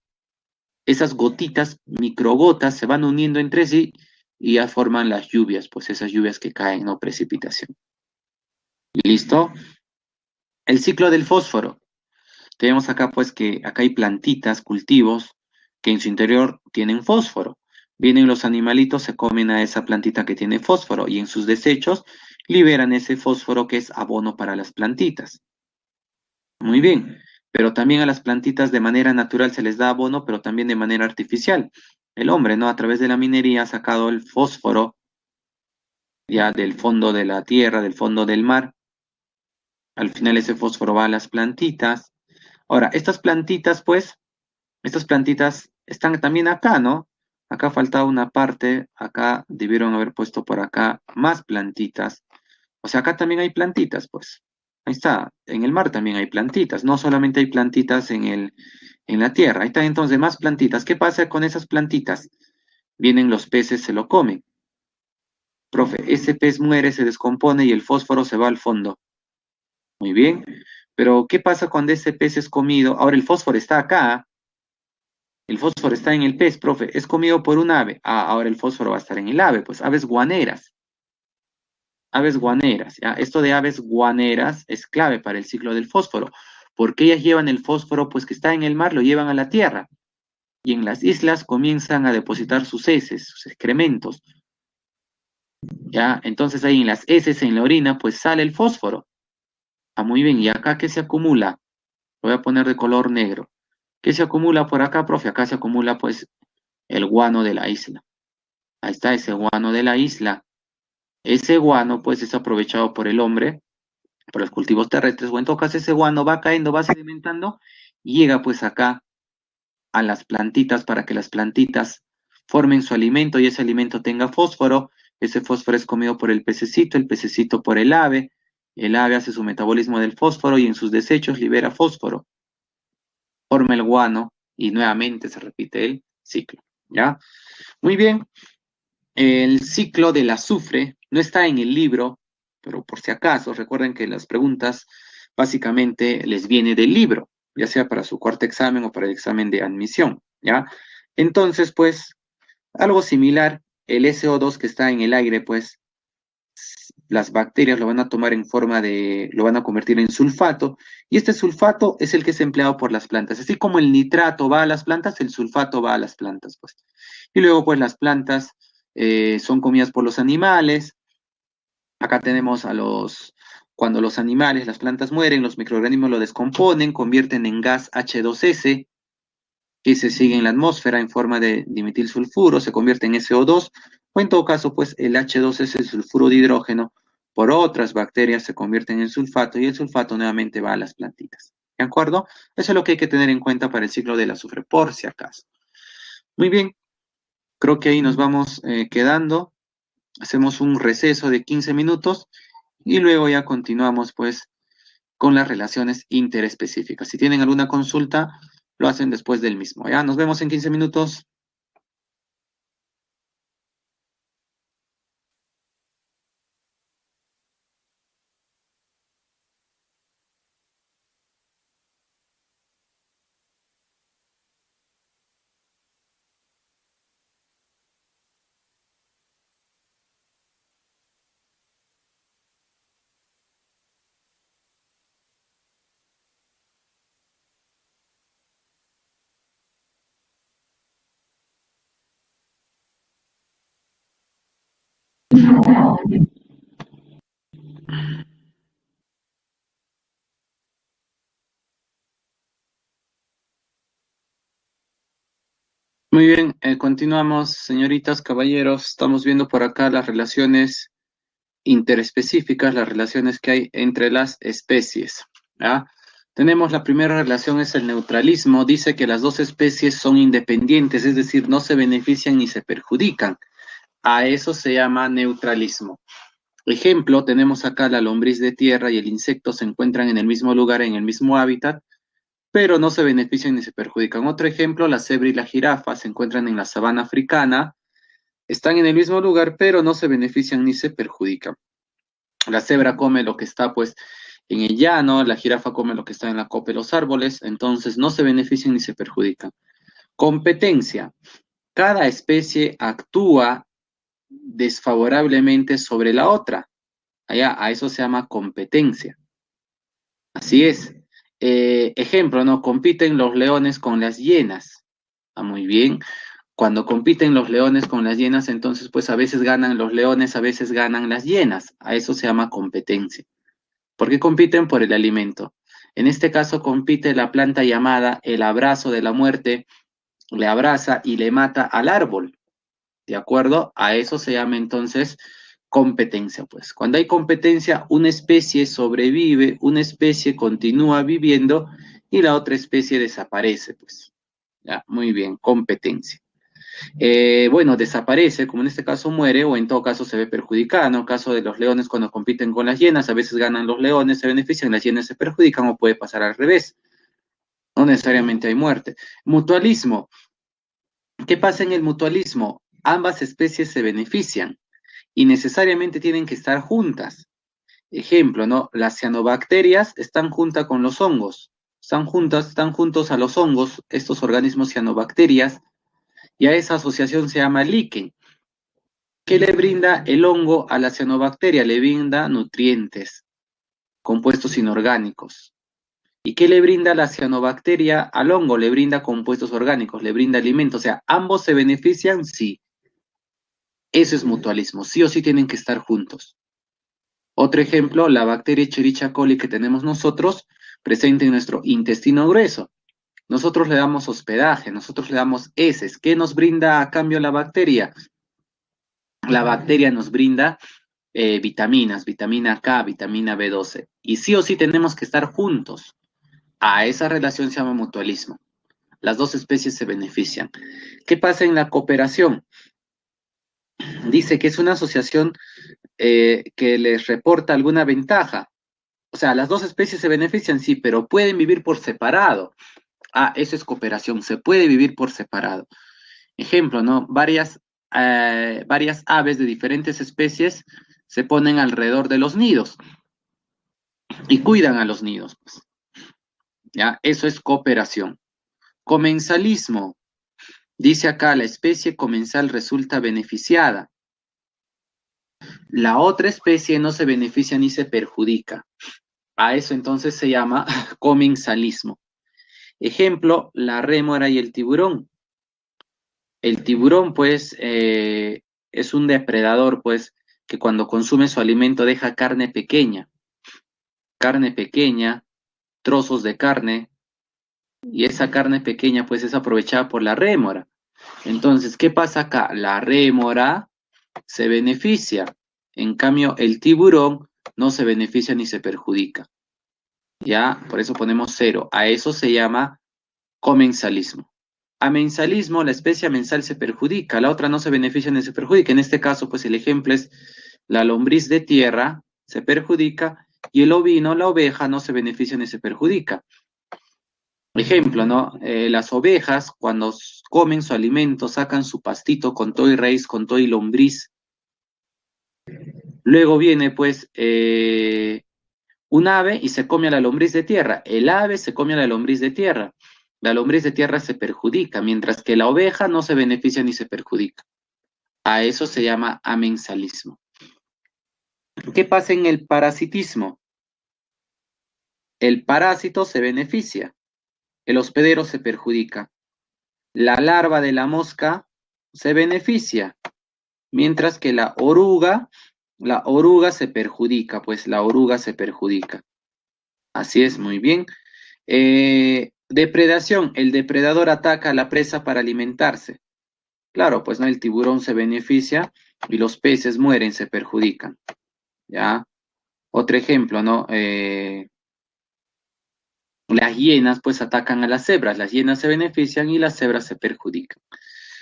Esas gotitas, microgotas, se van uniendo entre sí y ya forman las lluvias, pues esas lluvias que caen, no precipitación. ¿Listo? El ciclo del fósforo. Tenemos acá, pues, que acá hay plantitas, cultivos, que en su interior tienen fósforo. Vienen los animalitos, se comen a esa plantita que tiene fósforo y en sus desechos liberan ese fósforo que es abono para las plantitas. Muy bien, pero también a las plantitas de manera natural se les da abono, pero también de manera artificial. El hombre, ¿no? A través de la minería ha sacado el fósforo ya del fondo de la tierra, del fondo del mar. Al final ese fósforo va a las plantitas. Ahora, estas plantitas están también acá, ¿no? Acá faltaba una parte, acá debieron haber puesto por acá más plantitas. O sea, acá también hay plantitas, pues. Ahí está, en el mar también hay plantitas, no solamente hay plantitas en la tierra, ahí están entonces más plantitas. ¿Qué pasa con esas plantitas? Vienen los peces, se lo comen. Profe, ese pez muere, se descompone y el fósforo se va al fondo. Muy bien, pero ¿qué pasa cuando ese pez es comido? Ahora el fósforo está acá, el fósforo está en el pez, profe, es comido por un ave. Ah, ahora el fósforo va a estar en el ave, pues aves guaneras. Aves guaneras, ¿ya? Esto de aves guaneras es clave para el ciclo del fósforo, porque ellas llevan el fósforo, pues que está en el mar, lo llevan a la tierra, y en las islas comienzan a depositar sus heces, sus excrementos, ¿ya? Entonces ahí en las heces, en la orina, pues sale el fósforo. Ah, muy bien, ¿y acá qué se acumula? Lo voy a poner de color negro. ¿Qué se acumula por acá, profe? Acá se acumula, pues, el guano de la isla. Ahí está ese guano de la isla. Ese guano, pues, es aprovechado por el hombre por los cultivos terrestres, o en todo caso ese guano va cayendo, va sedimentando, y llega pues acá a las plantitas para que las plantitas formen su alimento y ese alimento tenga fósforo, ese fósforo es comido por el pececito por el ave hace su metabolismo del fósforo y en sus desechos libera fósforo, forma el guano y nuevamente se repite el ciclo, ¿ya? Muy bien, el ciclo del azufre no está en el libro, pero por si acaso, recuerden que las preguntas básicamente les viene del libro, ya sea para su cuarto examen o para el examen de admisión, ¿ya? Entonces, pues, algo similar, el SO2 que está en el aire, pues, las bacterias lo van a tomar en forma de, lo van a convertir en sulfato, y este sulfato es el que es empleado por las plantas. Así como el nitrato va a las plantas, el sulfato va a las plantas, pues. Y luego, pues, las plantas son comidas por los animales. Acá tenemos cuando los animales, las plantas mueren, los microorganismos lo descomponen, convierten en gas H2S, que se sigue en la atmósfera en forma de dimetilsulfuro, se convierte en SO2, o en todo caso, pues el H2S, el sulfuro de hidrógeno, por otras bacterias se convierten en sulfato y el sulfato nuevamente va a las plantitas. ¿De acuerdo? Eso es lo que hay que tener en cuenta para el ciclo del azufre, por si acaso. Muy bien, creo que ahí nos vamos quedando. Hacemos un receso de 15 minutos y luego ya continuamos pues con las relaciones interespecíficas. Si tienen alguna consulta, lo hacen después del mismo. Ya, nos vemos en 15 minutos. Muy bien, continuamos, señoritas, caballeros. Estamos viendo por acá las relaciones interespecíficas, las relaciones que hay entre las especies. ¿Ya? Tenemos la primera relación, es el neutralismo. Dice que las dos especies son independientes, es decir, no se benefician ni se perjudican. A eso se llama neutralismo. Ejemplo, tenemos acá la lombriz de tierra y el insecto se encuentran en el mismo lugar, en el mismo hábitat, pero no se benefician ni se perjudican. Otro ejemplo, la cebra y la jirafa se encuentran en la sabana africana, están en el mismo lugar, pero no se benefician ni se perjudican. La cebra come lo que está, pues, en el llano, la jirafa come lo que está en la copa de los árboles, entonces no se benefician ni se perjudican. Competencia. Cada especie actúa desfavorablemente sobre la otra. Allá, a eso se llama competencia. Así es. Ejemplo, ¿no? Compiten los leones con las hienas. Ah, muy bien. Cuando compiten los leones con las hienas, entonces pues a veces ganan los leones, a veces ganan las hienas. A eso se llama competencia. ¿Por qué compiten? Por el alimento. En este caso compite la planta llamada el abrazo de la muerte, le abraza y le mata al árbol. ¿De acuerdo? A eso se llama entonces competencia, pues. Cuando hay competencia, una especie sobrevive, una especie continúa viviendo y la otra especie desaparece, pues. Ya, muy bien, competencia. Bueno, desaparece, como en este caso muere, o en todo caso se ve perjudicada, ¿no? En el caso de los leones cuando compiten con las hienas, a veces ganan los leones, se benefician, las hienas se perjudican, o puede pasar al revés. No necesariamente hay muerte. Mutualismo. ¿Qué pasa en el mutualismo? Ambas especies se benefician y necesariamente tienen que estar juntas. Ejemplo, ¿no? Las cianobacterias están juntas con los hongos, están juntos a los hongos, estos organismos cianobacterias, y a esa asociación se llama líquen. ¿Qué le brinda el hongo a la cianobacteria? Le brinda nutrientes, compuestos inorgánicos. ¿Y qué le brinda la cianobacteria al hongo? Le brinda compuestos orgánicos, le brinda alimentos. O sea, ¿ambos se benefician? Sí. Eso es mutualismo. Sí o sí tienen que estar juntos. Otro ejemplo, la bacteria Escherichia coli que tenemos nosotros, presente en nuestro intestino grueso. Nosotros le damos hospedaje, nosotros le damos heces. ¿Qué nos brinda a cambio la bacteria? La bacteria nos brinda vitaminas, vitamina K, vitamina B12. Y sí o sí tenemos que estar juntos. A esa relación se llama mutualismo. Las dos especies se benefician. ¿Qué pasa en la cooperación? Dice que es una asociación que les reporta alguna ventaja. O sea, las dos especies se benefician, sí, pero pueden vivir por separado. Ah, eso es cooperación, se puede vivir por separado. Ejemplo, ¿no? Varias aves de diferentes especies se ponen alrededor de los nidos y cuidan a los nidos, pues. ¿Ya? Eso es cooperación. Comensalismo. Dice acá, la especie comensal resulta beneficiada. La otra especie no se beneficia ni se perjudica. A eso entonces se llama comensalismo. Ejemplo, la rémora y el tiburón. El tiburón, pues, es un depredador, pues, que cuando consume su alimento deja carne pequeña, trozos de carne, y esa carne pequeña, pues, es aprovechada por la rémora. Entonces, ¿qué pasa acá? La rémora se beneficia, en cambio, el tiburón no se beneficia ni se perjudica. ¿Ya? Por eso ponemos cero. A eso se llama comensalismo. A mensalismo, la especie amensal se perjudica, la otra no se beneficia ni se perjudica. En este caso, pues el ejemplo es la lombriz de tierra se perjudica y el ovino, la oveja, no se beneficia ni se perjudica. Ejemplo, ¿no? Las ovejas, cuando comen su alimento, sacan su pastito con todo y raíz, con todo y lombriz. Luego viene, pues, un ave y se come a la lombriz de tierra. El ave se come a la lombriz de tierra. La lombriz de tierra se perjudica, mientras que la oveja no se beneficia ni se perjudica. A eso se llama amensalismo. ¿Qué pasa en el parasitismo? El parásito se beneficia, el hospedero se perjudica. La larva de la mosca se beneficia, mientras que la oruga se perjudica, pues la oruga se perjudica. Así es, muy bien. Depredación, el depredador ataca a la presa para alimentarse. Claro, pues no, el tiburón se beneficia y los peces mueren, se perjudican. ¿Ya? Otro ejemplo, ¿no? Las hienas pues atacan a las cebras, las hienas se benefician y las cebras se perjudican.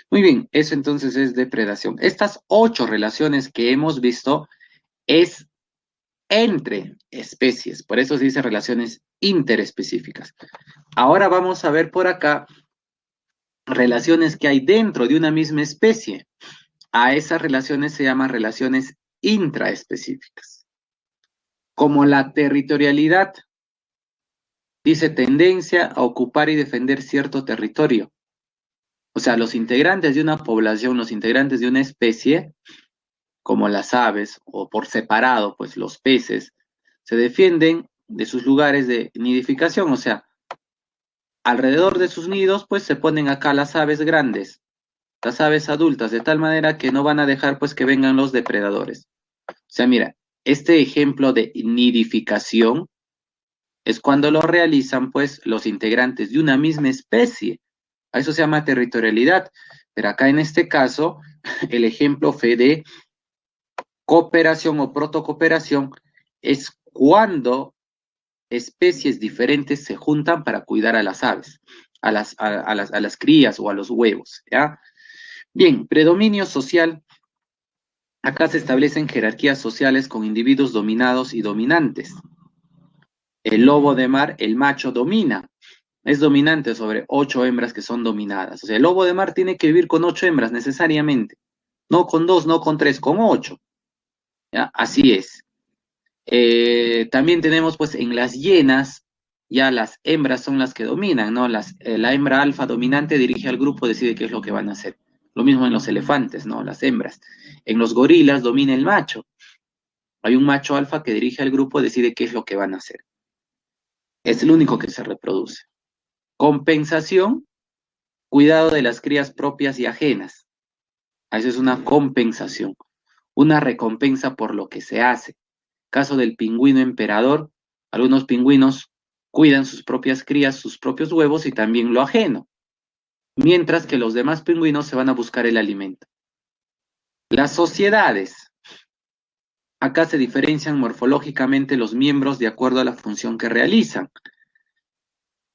Muy bien, eso entonces es depredación. Estas 8 relaciones que hemos visto es entre especies, por eso se dice relaciones interespecíficas. Ahora vamos a ver por acá relaciones que hay dentro de una misma especie. A esas relaciones se llaman relaciones intraespecíficas. Como la territorialidad, dice tendencia a ocupar y defender cierto territorio. O sea, los integrantes de una población, los integrantes de una especie, como las aves o por separado, pues los peces, se defienden de sus lugares de nidificación, o sea, alrededor de sus nidos, pues se ponen acá las aves grandes, estas aves adultas, de tal manera que no van a dejar pues que vengan los depredadores. O sea, mira, este ejemplo de nidificación es cuando lo realizan pues los integrantes de una misma especie. A eso se llama territorialidad. Pero acá en este caso, el ejemplo fue de cooperación o protocooperación es cuando especies diferentes se juntan para cuidar a las aves, a las crías o a los huevos, ¿ya? Bien, predominio social. Acá se establecen jerarquías sociales con individuos dominados y dominantes. El lobo de mar, el macho domina, es dominante sobre 8 hembras que son dominadas. O sea, el lobo de mar tiene que vivir con 8 hembras necesariamente, no con 2, no con 3, con 8. ¿Ya? Así es. También tenemos pues en las hienas, ya las hembras son las que dominan, ¿no? La hembra alfa dominante dirige al grupo, decide qué es lo que van a hacer. Lo mismo en los elefantes, ¿no? Las hembras. En los gorilas domina el macho. Hay un macho alfa que dirige al grupo, decide qué es lo que van a hacer. Es el único que se reproduce. Compensación, cuidado de las crías propias y ajenas. Eso es una compensación, una recompensa por lo que se hace. Caso del pingüino emperador, algunos pingüinos cuidan sus propias crías, sus propios huevos y también lo ajeno, mientras que los demás pingüinos se van a buscar el alimento. Las sociedades. Acá se diferencian morfológicamente los miembros de acuerdo a la función que realizan.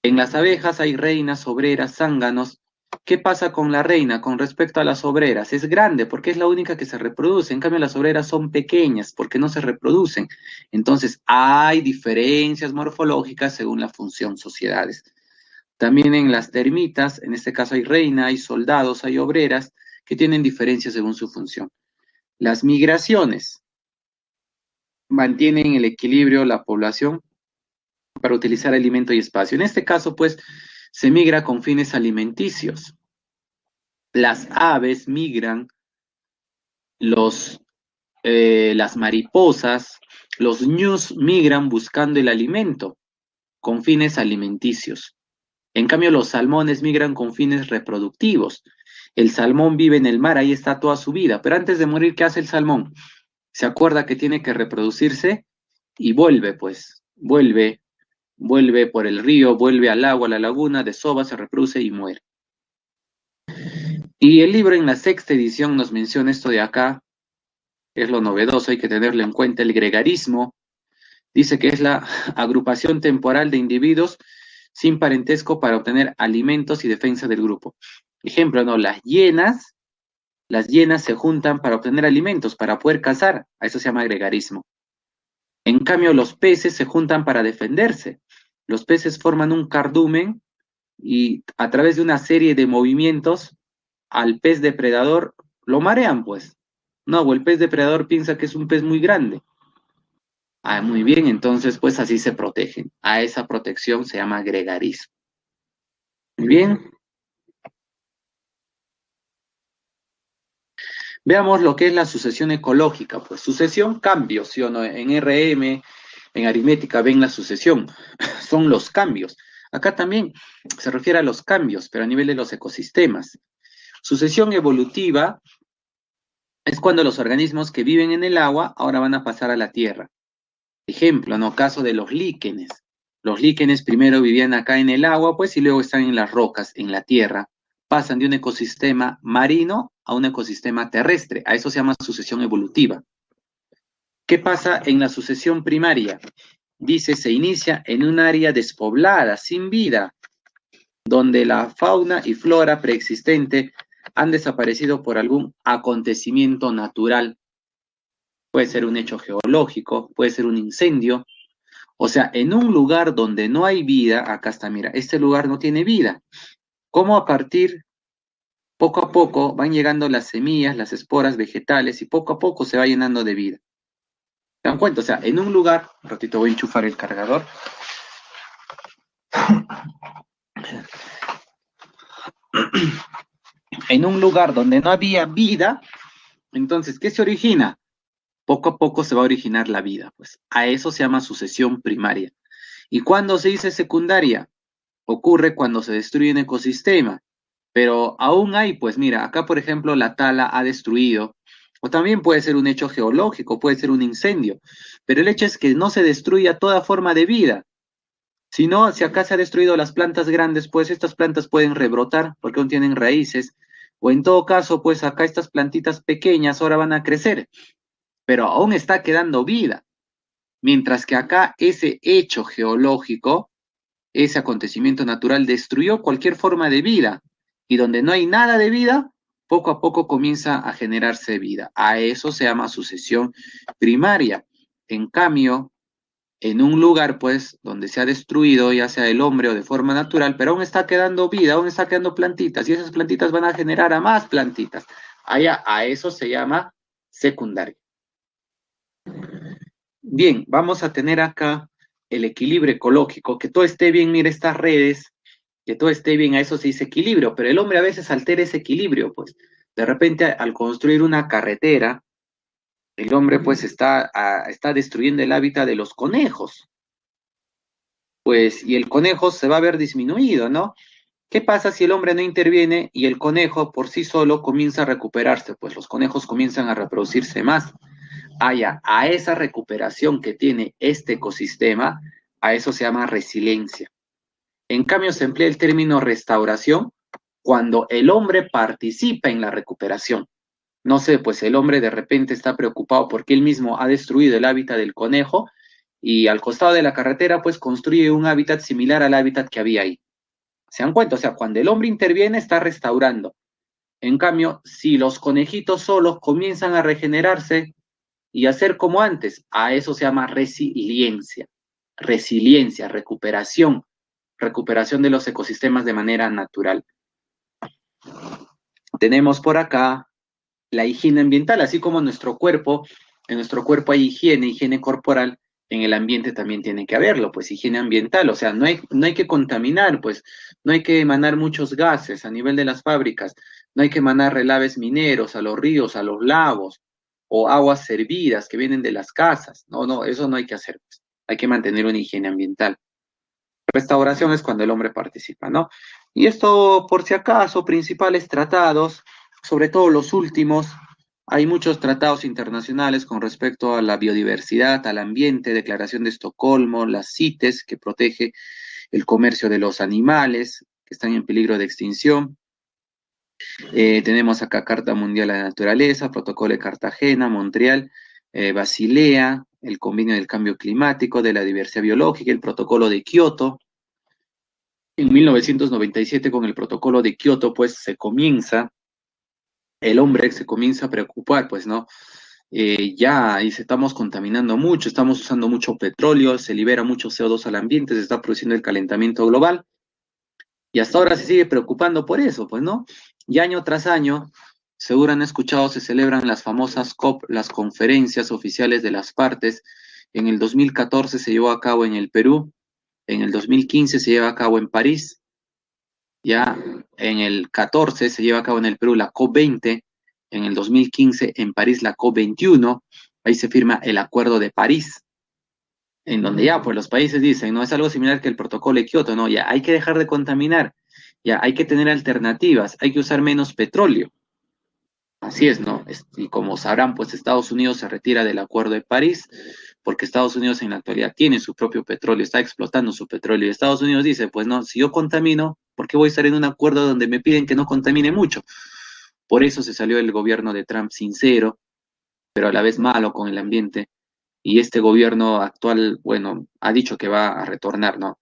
En las abejas hay reinas, obreras, zánganos. ¿Qué pasa con la reina con respecto a las obreras? Es grande porque es la única que se reproduce. En cambio, las obreras son pequeñas porque no se reproducen. Entonces, hay diferencias morfológicas según la función sociedades. También en las termitas, en este caso hay reina, hay soldados, hay obreras que tienen diferencias según su función. Las migraciones mantienen el equilibrio la población para utilizar alimento y espacio. En este caso, pues, se migra con fines alimenticios. Las aves migran, las mariposas, los ñus migran buscando el alimento con fines alimenticios. En cambio, los salmones migran con fines reproductivos. El salmón vive en el mar, ahí está toda su vida, pero antes de morir, ¿qué hace el salmón? Se acuerda que tiene que reproducirse y vuelve, pues, vuelve por el río, vuelve al agua, a la laguna, desova, se reproduce y muere. Y el libro en la sexta edición nos menciona esto de acá, es lo novedoso, hay que tenerlo en cuenta, el gregarismo, dice que es la agrupación temporal de individuos sin parentesco para obtener alimentos y defensa del grupo. Ejemplo, ¿no? Las hienas se juntan para obtener alimentos, para poder cazar, a eso se llama gregarismo. En cambio, los peces se juntan para defenderse. Los peces forman un cardumen y a través de una serie de movimientos al pez depredador lo marean, pues. No, o el pez depredador piensa que es un pez muy grande. Ah, muy bien, entonces pues así se protegen. A esa protección se llama gregarismo. Muy bien, veamos lo que es la sucesión ecológica. Pues sucesión, cambios, ¿sí o no? En RM, en aritmética ven la sucesión, son los cambios. Acá también se refiere a los cambios, pero a nivel de los ecosistemas. Sucesión evolutiva es cuando los organismos que viven en el agua ahora van a pasar a la tierra. Ejemplo, ¿no? Caso de los líquenes. Los líquenes primero vivían acá en el agua, pues, y luego están en las rocas, en la tierra. Pasan de un ecosistema marino a un ecosistema terrestre. A eso se llama sucesión evolutiva. ¿Qué pasa en la sucesión primaria? Dice, se inicia en un área despoblada, sin vida, donde la fauna y flora preexistente han desaparecido por algún acontecimiento natural. Puede ser un hecho geológico, puede ser un incendio. O sea, en un lugar donde no hay vida, acá está, mira, este lugar no tiene vida. ¿Cómo a partir, poco a poco, van llegando las semillas, las esporas vegetales y poco a poco se va llenando de vida? ¿Se dan cuenta? O sea, en un lugar, un ratito voy a enchufar el cargador. En un lugar donde no había vida, entonces, ¿qué se origina? Poco a poco se va a originar la vida, pues. A eso se llama sucesión primaria. ¿Y cuándo se dice secundaria? Ocurre cuando se destruye un ecosistema. Pero aún hay, pues mira, acá por ejemplo la tala ha destruido, o también puede ser un hecho geológico, puede ser un incendio, pero el hecho es que no se destruya toda forma de vida. Si no, si acá se ha destruido las plantas grandes, pues estas plantas pueden rebrotar porque aún tienen raíces, o en todo caso, pues acá estas plantitas pequeñas ahora van a crecer, pero aún está quedando vida. Mientras que acá ese hecho geológico, ese acontecimiento natural destruyó cualquier forma de vida. Y donde no hay nada de vida, poco a poco comienza a generarse vida. A eso se llama sucesión primaria. En cambio, en un lugar, pues, donde se ha destruido, ya sea el hombre o de forma natural, pero aún está quedando vida, aún está quedando plantitas, y esas plantitas van a generar a más plantitas. Allá, a eso se llama secundario. Bien, vamos a tener acá el equilibrio ecológico, que todo esté bien, mire estas redes, que todo esté bien, a eso se dice equilibrio, pero el hombre a veces altera ese equilibrio, pues de repente al construir una carretera, el hombre pues está destruyendo el hábitat de los conejos, pues y el conejo se va a ver disminuido, ¿no? ¿Qué pasa si el hombre no interviene y el conejo por sí solo comienza a recuperarse? Pues los conejos comienzan a reproducirse más. A esa recuperación que tiene este ecosistema, a eso se llama resiliencia. En cambio, se emplea el término restauración cuando el hombre participa en la recuperación. No sé, pues el hombre de repente está preocupado porque él mismo ha destruido el hábitat del conejo y al costado de la carretera pues construye un hábitat similar al hábitat que había ahí. ¿Se dan cuenta? O sea, cuando el hombre interviene está restaurando. En cambio, si los conejitos solos comienzan a regenerarse y a ser como antes, a eso se llama resiliencia. Resiliencia, recuperación de los ecosistemas de manera natural. Tenemos por acá la higiene ambiental, así como en nuestro cuerpo hay higiene corporal, en el ambiente también tiene que haberlo, pues higiene ambiental, o sea, no hay que contaminar, pues no hay que emanar muchos gases a nivel de las fábricas, no hay que emanar relaves mineros a los ríos, a los lagos, o aguas servidas que vienen de las casas, no, eso no hay que hacer, pues. Hay que mantener una higiene ambiental. Restauración es cuando el hombre participa, ¿no? Y esto, por si acaso, principales tratados, sobre todo los últimos, hay muchos tratados internacionales con respecto a la biodiversidad, al ambiente, Declaración de Estocolmo, las CITES, que protege el comercio de los animales que están en peligro de extinción. Tenemos acá Carta Mundial de la Naturaleza, Protocolo de Cartagena, Montreal, Basilea, el Convenio del Cambio Climático, de la Diversidad Biológica, el Protocolo de Kioto. En 1997, con el Protocolo de Kioto, pues el hombre se comienza a preocupar, pues, ¿no? Ya ahí se estamos contaminando mucho, estamos usando mucho petróleo, se libera mucho CO2 al ambiente, se está produciendo el calentamiento global, y hasta ahora se sigue preocupando por eso, pues, ¿no? Y año tras año, seguro han escuchado, se celebran las famosas COP, las conferencias oficiales de las partes. En el 2014 se llevó a cabo en el Perú, en el 2015 se lleva a cabo en París, ya en el 14 se lleva a cabo en el Perú la COP20, en el 2015 en París la COP21, ahí se firma el Acuerdo de París, en donde ya pues los países dicen, no es algo similar que el protocolo de Kioto, no, ya hay que dejar de contaminar, ya hay que tener alternativas, hay que usar menos petróleo. Así es, ¿no? Y como sabrán, pues Estados Unidos se retira del Acuerdo de París porque Estados Unidos en la actualidad tiene su propio petróleo, está explotando su petróleo. Y Estados Unidos dice, pues no, si yo contamino, ¿por qué voy a estar en un acuerdo donde me piden que no contamine mucho? Por eso se salió el gobierno de Trump sincero, pero a la vez malo con el ambiente. Y este gobierno actual, bueno, ha dicho que va a retornar, ¿no?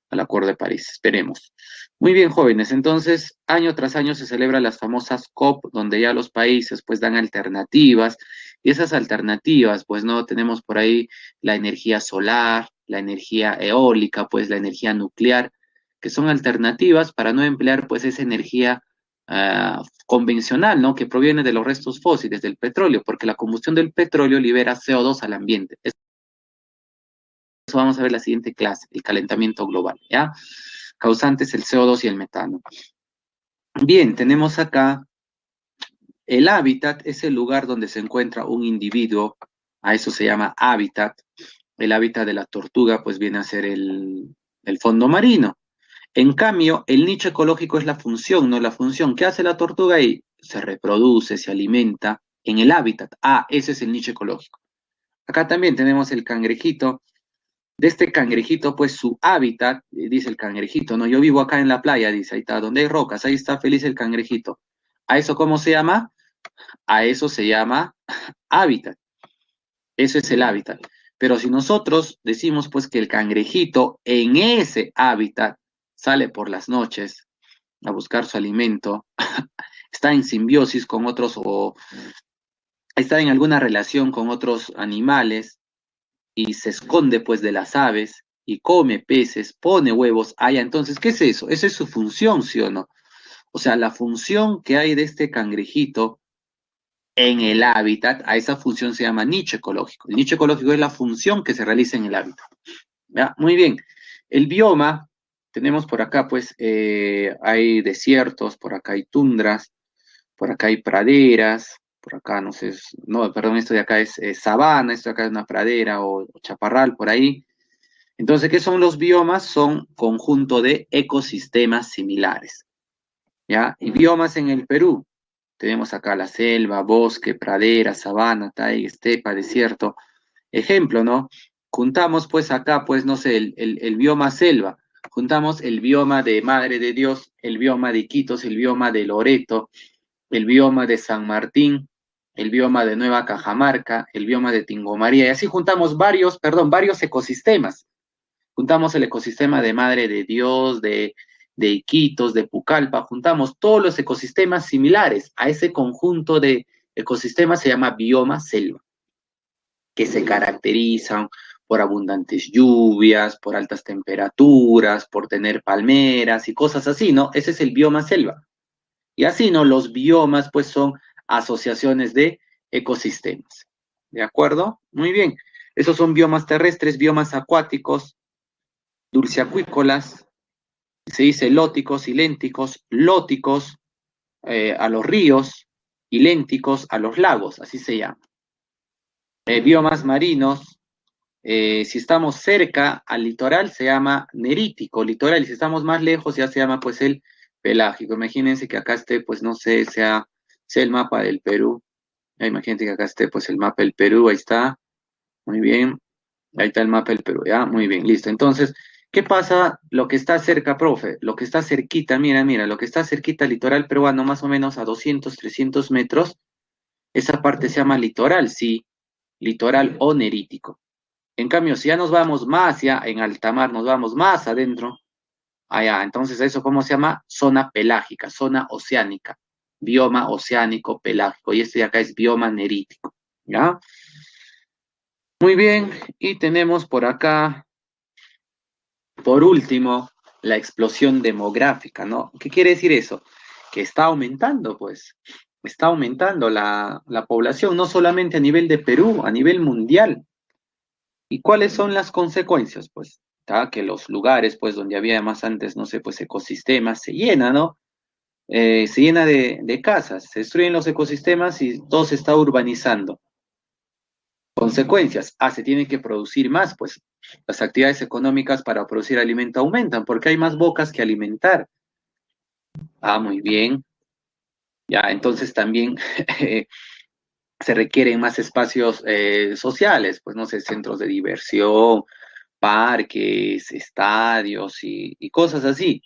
Al Acuerdo de París. Esperemos. Muy bien, jóvenes. Entonces, año tras año se celebran las famosas COP, donde ya los países pues dan alternativas. Y esas alternativas, pues no tenemos por ahí la energía solar, la energía eólica, pues la energía nuclear, que son alternativas para no emplear pues esa energía convencional, ¿no? Que proviene de los restos fósiles, del petróleo, porque la combustión del petróleo libera CO2 al ambiente. Eso vamos a ver la siguiente clase, el calentamiento global, ¿ya? Causantes, el CO2 y el metano. Bien, tenemos acá el hábitat, es el lugar donde se encuentra un individuo, a eso se llama hábitat. El hábitat de la tortuga, pues viene a ser el fondo marino. En cambio, el nicho ecológico es la función, no la función. ¿Qué hace la tortuga ahí? Se reproduce, se alimenta en el hábitat. Ah, ese es el nicho ecológico. Acá también tenemos el cangrejito. De este cangrejito, pues su hábitat, dice el cangrejito, ¿no? Yo vivo acá en la playa, dice, ahí está, donde hay rocas, ahí está feliz el cangrejito. ¿A eso cómo se llama? A eso se llama hábitat. Eso es el hábitat. Pero si nosotros decimos, pues, que el cangrejito en ese hábitat sale por las noches a buscar su alimento, está en simbiosis con otros o está en alguna relación con otros animales, y se esconde pues de las aves y come peces, pone huevos, allá. Entonces, ¿qué es eso? Esa es su función, ¿sí o no? O sea, la función que hay de este cangrejito en el hábitat, a esa función se llama nicho ecológico. El nicho ecológico es la función que se realiza en el hábitat. ¿Ya? Muy bien. El bioma, tenemos por acá pues hay desiertos, por acá hay tundras, por acá hay praderas, por acá no sé, no, perdón, esto de acá es sabana, esto de acá es una pradera o chaparral por ahí. Entonces, ¿qué son los biomas? Son conjunto de ecosistemas similares, ¿ya? Y biomas en el Perú, tenemos acá la selva, bosque, pradera, sabana, taiga, estepa, desierto. Ejemplo, ¿no? Juntamos pues acá, pues no sé, el bioma selva, juntamos el bioma de Madre de Dios, el bioma de Iquitos, el bioma de Loreto, el bioma de San Martín, el bioma de Nueva Cajamarca, el bioma de Tingomaría, y así juntamos varios, perdón, varios ecosistemas. Juntamos el ecosistema de Madre de Dios, de Iquitos, de Pucallpa, juntamos todos los ecosistemas similares a ese conjunto de ecosistemas, se llama bioma selva, que se caracterizan por abundantes lluvias, por altas temperaturas, por tener palmeras y cosas así, ¿no? Ese es el bioma selva. Y así, ¿no? Los biomas, pues, son asociaciones de ecosistemas. ¿De acuerdo? Muy bien. Esos son biomas terrestres, biomas acuáticos, dulceacuícolas, se dice lóticos y lénticos, lóticos a los ríos y lénticos a los lagos, así se llama. Biomas marinos, si estamos cerca al litoral se llama nerítico, litoral, y si estamos más lejos ya se llama pues el pelágico. Imagínense que acá esté, pues no sé, sea el mapa del Perú. Imagínense que acá esté pues el mapa del Perú, ahí está, muy bien. Ahí está el mapa del Perú, ya, muy bien, listo. Entonces, ¿qué pasa? Lo que está cerca, profe, lo que está cerquita, mira, lo que está cerquita al litoral peruano, más o menos a 200, 300 metros, esa parte se llama litoral, sí, litoral o nerítico. En cambio, si ya nos vamos más, ya en alta mar, nos vamos más adentro, allá, entonces eso, ¿cómo se llama? Zona pelágica, zona oceánica, bioma oceánico pelágico, y este de acá es bioma nerítico, ¿ya? Muy bien, y tenemos por acá por último, la explosión demográfica, ¿no? ¿Qué quiere decir eso? Que está aumentando, pues, está aumentando la población, no solamente a nivel de Perú, a nivel mundial. ¿Y cuáles son las consecuencias? Pues, ¿tá? Que los lugares, pues, donde había más antes, no sé, pues, ecosistemas, se llena, ¿no? Se llena de casas, se destruyen los ecosistemas y todo se está urbanizando. Consecuencias, se tiene que producir más, pues las actividades económicas para producir alimento aumentan porque hay más bocas que alimentar. Muy bien. Ya, entonces también se requieren más espacios sociales, pues no sé, centros de diversión, parques, estadios y cosas así.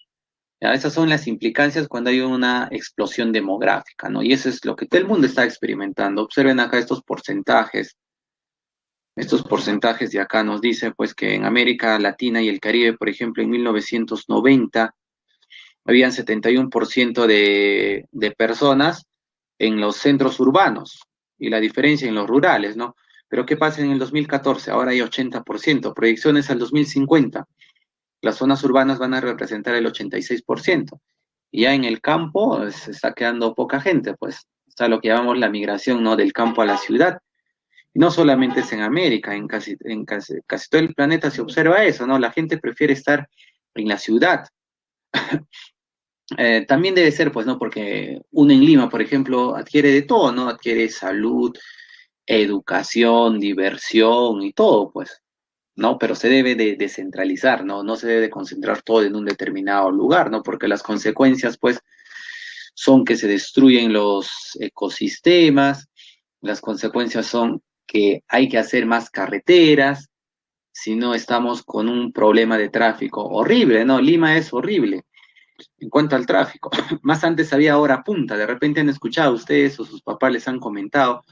Ya, esas son las implicancias cuando hay una explosión demográfica, ¿no? Y eso es lo que todo el mundo está experimentando. Observen acá estos porcentajes. Estos porcentajes de acá nos dicen pues que en América Latina y el Caribe, por ejemplo, en 1990 habían 71% de personas en los centros urbanos y la diferencia en los rurales, ¿no? Pero ¿qué pasa en el 2014? Ahora hay 80%, proyecciones al 2050. Las zonas urbanas van a representar el 86%. Y ya en el campo se está quedando poca gente, pues está lo que llamamos la migración, ¿no? Del campo a la ciudad. Y no solamente es en América, casi todo el planeta se observa eso, ¿no? La gente prefiere estar en la ciudad. También debe ser, pues, ¿no? Porque uno en Lima, por ejemplo, adquiere de todo, ¿no? Adquiere salud, educación, diversión y todo, pues. ¿no? Pero se debe de descentralizar, ¿no? No se debe de concentrar todo en un determinado lugar, ¿no? Porque las consecuencias, pues, son que se destruyen los ecosistemas, las consecuencias son que hay que hacer más carreteras, si no estamos con un problema de tráfico horrible, ¿no? Lima es horrible en cuanto al tráfico. Más antes había hora punta, de repente han escuchado ustedes o sus papás les han comentado,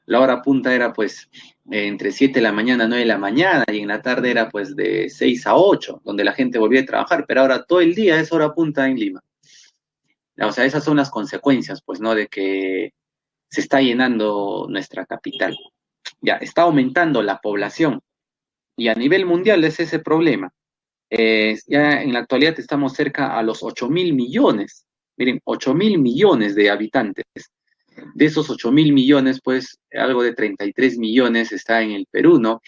la hora punta era pues entre 7 de la mañana, 9 de la mañana, y en la tarde era pues de 6 a 8, donde la gente volvía a trabajar, pero ahora todo el día es hora punta en Lima. O sea, esas son las consecuencias, pues, ¿no? De que se está llenando nuestra capital. Ya, está aumentando la población y a nivel mundial es ese problema. Ya en la actualidad estamos cerca a los 8.000 millones. Miren, 8.000 millones de habitantes. De esos 8.000 millones, pues algo de 33 millones está en el Perú, ¿no?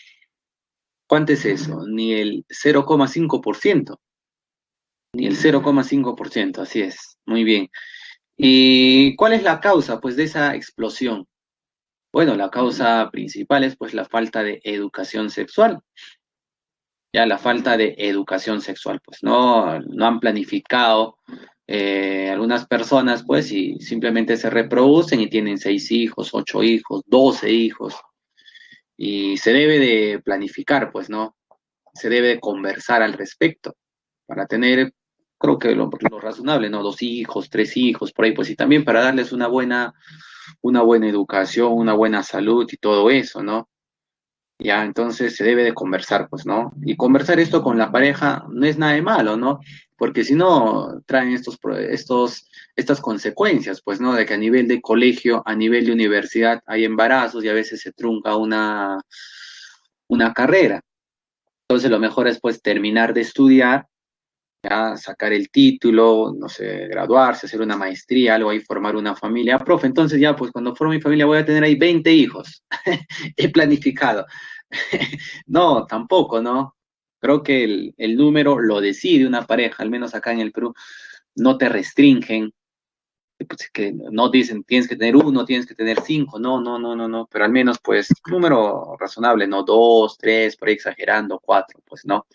¿Cuánto es eso? Ni el 0,5%. Ni el 0,5%, así es. Muy bien. ¿Y cuál es la causa, pues, de esa explosión? Bueno, la causa principal es, pues, la falta de educación sexual. Ya la falta de educación sexual, pues no han planificado algunas personas, pues, y simplemente se reproducen y tienen 6 hijos, 8 hijos, 12 hijos, y se debe de planificar, pues, ¿no? Se debe de conversar al respecto para tener, creo que lo razonable, ¿no? 2 hijos, 3 hijos, por ahí, pues, y también para darles una buena educación, una buena salud y todo eso, ¿no? Ya, entonces se debe de conversar, pues, ¿no? Y conversar esto con la pareja no es nada de malo, ¿no? Porque si no, traen estas consecuencias, pues, ¿no? De que a nivel de colegio, a nivel de universidad hay embarazos y a veces se trunca una carrera. Entonces lo mejor es, pues, terminar de estudiar, ya, sacar el título, no sé, graduarse, hacer una maestría, algo ahí, formar una familia. Profe, entonces ya, pues, cuando forme mi familia voy a tener ahí 20 hijos. He planificado. No, tampoco, ¿no? Creo que el número lo decide una pareja, al menos acá en el Perú, no te restringen, pues, que no dicen tienes que tener uno, tienes que tener cinco, no, no, no, no, no, pero al menos pues número razonable, no dos, tres, por ahí exagerando, cuatro, pues no,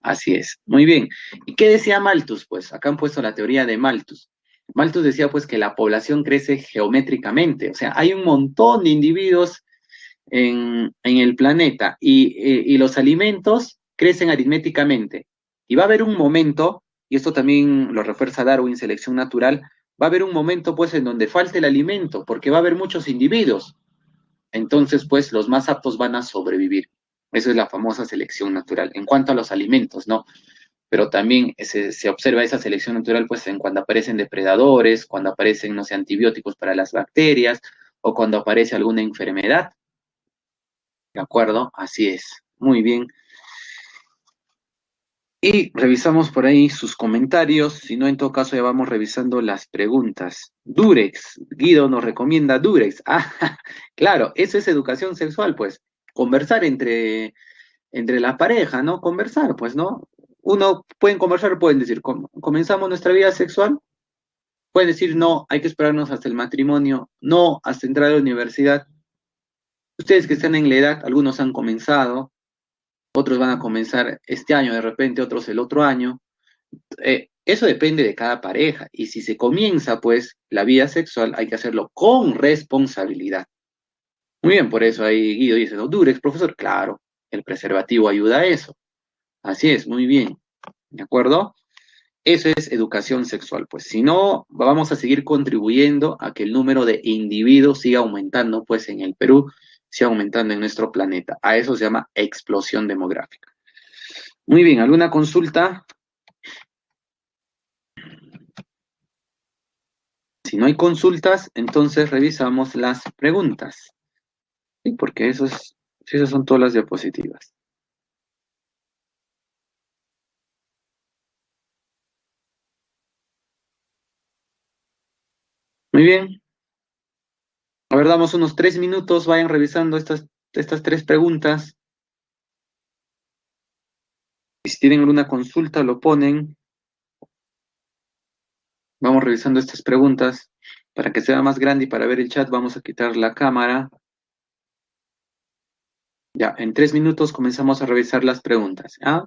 así es. Muy bien. ¿Y qué decía Malthus? Pues acá han puesto la teoría de Malthus. Malthus decía pues que la población crece geométricamente, o sea, hay un montón de individuos en el planeta y los alimentos crecen aritméticamente. Y va a haber un momento, y esto también lo refuerza Darwin, selección natural, va a haber un momento pues en donde falte el alimento, porque va a haber muchos individuos. Entonces pues los más aptos van a sobrevivir. Eso es la famosa selección natural. En cuanto a los alimentos, ¿no? Pero también se observa esa selección natural pues en cuando aparecen depredadores, cuando aparecen, no sé, antibióticos para las bacterias o cuando aparece alguna enfermedad. ¿De acuerdo? Así es. Muy bien. Y revisamos por ahí sus comentarios. Si no, en todo caso, ya vamos revisando las preguntas. Durex. Guido nos recomienda Durex. Ah, claro, eso es educación sexual, pues. Conversar entre la pareja, ¿no? Conversar, pues, ¿no? Uno, pueden conversar, pueden decir, comenzamos nuestra vida sexual. Pueden decir, no, hay que esperarnos hasta el matrimonio. No, hasta entrar a la universidad. Ustedes que están en la edad, algunos han comenzado, otros van a comenzar este año de repente, otros el otro año. Eso depende de cada pareja y si se comienza pues la vida sexual hay que hacerlo con responsabilidad. Muy bien, por eso ahí Guido dice, no, Durex, profesor, claro, el preservativo ayuda a eso. Así es, muy bien, ¿de acuerdo? Eso es educación sexual, pues si no, vamos a seguir contribuyendo a que el número de individuos siga aumentando, pues en el Perú, siga aumentando en nuestro planeta. A eso se llama explosión demográfica. Muy bien, ¿alguna consulta? Si no hay consultas, entonces revisamos las preguntas. Sí, porque sí, esas son todas las diapositivas. Muy bien. A ver, damos unos 3 minutos, vayan revisando estas 3 preguntas. Y si tienen alguna consulta, lo ponen. Vamos revisando estas preguntas. Para que sea más grande y para ver el chat, vamos a quitar la cámara. Ya, en 3 minutos comenzamos a revisar las preguntas. ¿Ah?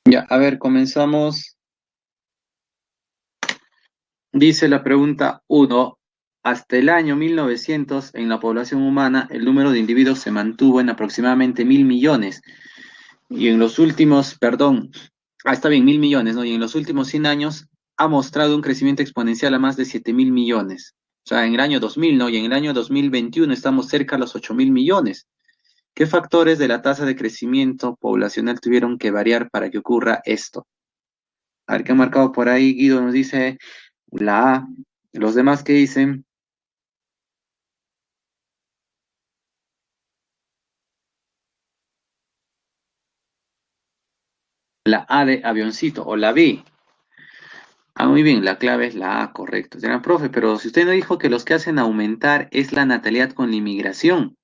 Ya, a ver, comenzamos. Dice la pregunta uno. Hasta el año 1900, en la población humana, el número de individuos se mantuvo en aproximadamente 1.000 millones. Y en los últimos, perdón, está bien, 1.000 millones, ¿no? Y en los últimos 100 años ha mostrado un crecimiento exponencial a más de 7.000 millones. O sea, en el año 2000, ¿no? Y en el año 2021 estamos cerca a los 8.000 millones. ¿Qué factores de la tasa de crecimiento poblacional tuvieron que variar para que ocurra esto? A ver qué ha marcado por ahí. Guido nos dice la A. Los demás que dicen la A de avioncito o la B. Ah, muy bien, la clave es la A, correcto. Será, profe, pero si usted no dijo que los que hacen aumentar es la natalidad con la inmigración,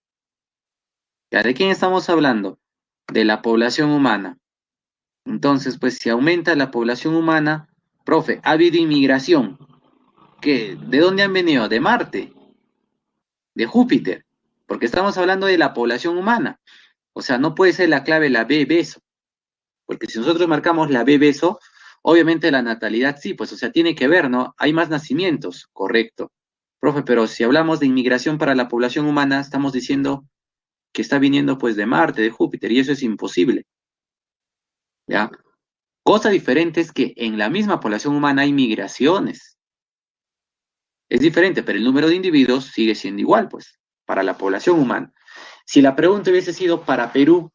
¿ya de quién estamos hablando? De la población humana. Entonces, pues si aumenta la población humana, profe, ha habido inmigración. ¿Qué? ¿De dónde han venido? De Marte, de Júpiter, porque estamos hablando de la población humana. O sea, no puede ser la clave la B beso, porque si nosotros marcamos la B beso, obviamente la natalidad sí, pues, o sea, tiene que ver, ¿no? Hay más nacimientos, correcto. Profe, pero si hablamos de inmigración para la población humana, estamos diciendo que está viniendo pues de Marte, de Júpiter, y eso es imposible, ¿ya? Cosa diferente es que en la misma población humana hay migraciones. Es diferente, pero el número de individuos sigue siendo igual, pues, para la población humana. Si la pregunta hubiese sido para Perú,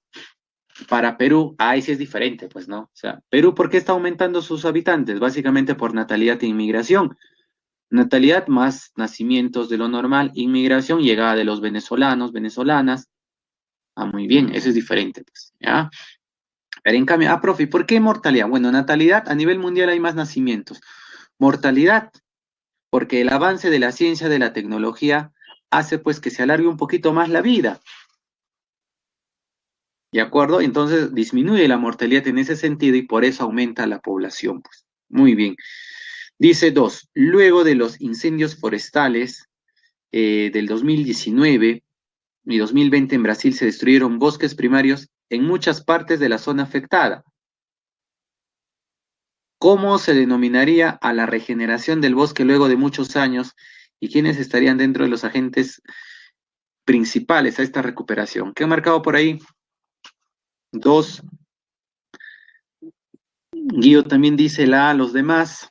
ahí sí es diferente, pues, ¿no? O sea, Perú, ¿por qué está aumentando sus habitantes? Básicamente por natalidad e inmigración. Natalidad más nacimientos de lo normal, inmigración, llegada de los venezolanos, venezolanas. Ah, muy bien, eso es diferente, pues, ¿ya? Pero en cambio, profe, ¿por qué mortalidad? Bueno, natalidad, a nivel mundial hay más nacimientos. Mortalidad, porque el avance de la ciencia, de la tecnología, hace pues que se alargue un poquito más la vida, ¿de acuerdo? Entonces disminuye la mortalidad en ese sentido y por eso aumenta la población, pues. Muy bien. Dice dos, luego de los incendios forestales del 2019 y 2020 en Brasil se destruyeron bosques primarios en muchas partes de la zona afectada. ¿Cómo se denominaría a la regeneración del bosque luego de muchos años y quiénes estarían dentro de los agentes principales a esta recuperación? ¿Qué han marcado por ahí? Dos. Guido también dice la A, los demás.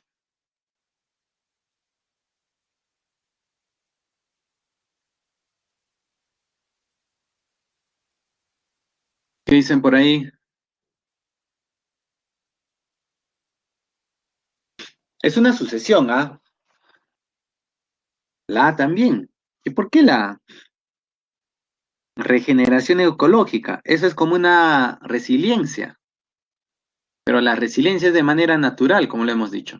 ¿Qué dicen por ahí? Es una sucesión, ¿ah? La A también. ¿Y por qué la A? Regeneración ecológica? Eso es como una resiliencia, pero la resiliencia es de manera natural, como lo hemos dicho.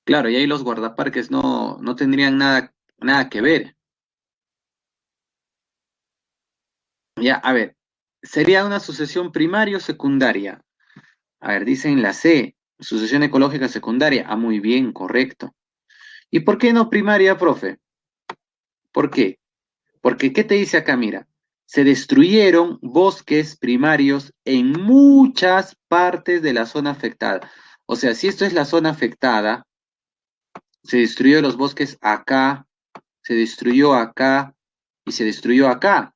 Claro, y ahí los guardaparques no tendrían nada que ver. Ya, a ver, sería una sucesión primaria o secundaria. A ver, dicen la C, sucesión ecológica secundaria. Ah, muy bien, correcto. ¿Y por qué no primaria, profe? ¿Por qué? Porque, ¿qué te dice acá? Mira, se destruyeron bosques primarios en muchas partes de la zona afectada. O sea, si esto es la zona afectada, se destruyó los bosques acá, se destruyó acá y se destruyó acá.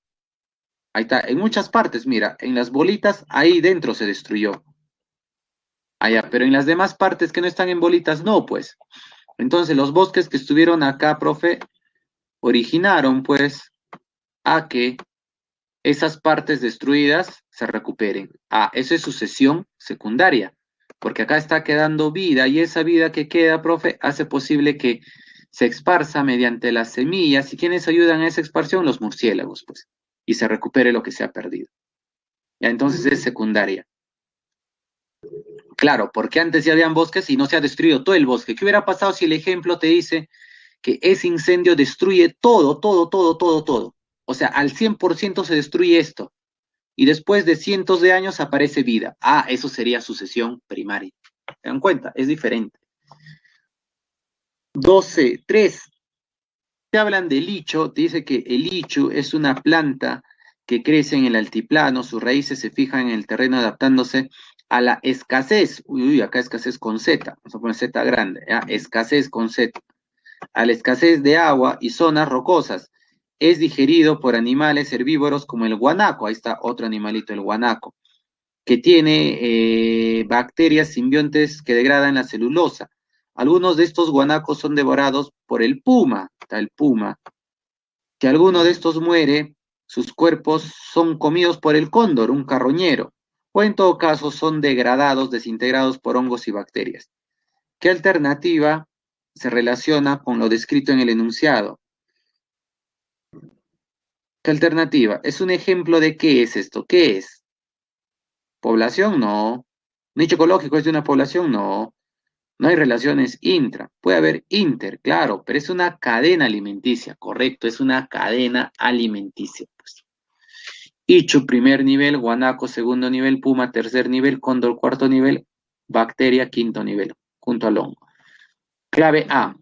Ahí está, en muchas partes, mira, en las bolitas, ahí dentro se destruyó. Allá, pero en las demás partes que no están en bolitas, no, pues. Entonces, los bosques que estuvieron acá, profe, originaron, pues, a que esas partes destruidas se recuperen. Ah, eso es sucesión secundaria, porque acá está quedando vida y esa vida que queda, profe, hace posible que se esparza mediante las semillas. ¿Y quiénes ayudan a esa expansión? Los murciélagos, pues, y se recupere lo que se ha perdido. Ya, entonces es secundaria. Claro, porque antes ya habían bosques y no se ha destruido todo el bosque. ¿Qué hubiera pasado si el ejemplo te dice que ese incendio destruye todo, todo, todo, todo, todo? O sea, al 100% se destruye esto y después de cientos de años aparece vida. Ah, eso sería sucesión primaria. ¿Se dan cuenta? Es diferente. 12, 3. Te hablan de licho, dice que el licho es una planta que crece en el altiplano, sus raíces se fijan en el terreno adaptándose a la escasez. Uy, acá escasez con Z, vamos a poner Z grande, ¿ya? Escasez con Z. A la escasez de agua y zonas rocosas. Es digerido por animales herbívoros como el guanaco, ahí está otro animalito, el guanaco, que tiene bacterias simbiontes que degradan la celulosa. Algunos de estos guanacos son devorados por el puma, está el puma. Si alguno de estos muere, sus cuerpos son comidos por el cóndor, un carroñero, o en todo caso son degradados, desintegrados por hongos y bacterias. ¿Qué alternativa se relaciona con lo descrito en el enunciado? ¿Qué alternativa? Es un ejemplo de qué es esto. ¿Qué es? ¿Población? No. ¿Nicho ecológico es de una población? No. No hay relaciones intra. Puede haber inter, claro, pero es una cadena alimenticia, correcto, es una cadena alimenticia. Pues. Ichu, primer nivel, guanaco, segundo nivel, puma, tercer nivel, cóndor, cuarto nivel, bacteria, quinto nivel, junto al hongo. Clave A.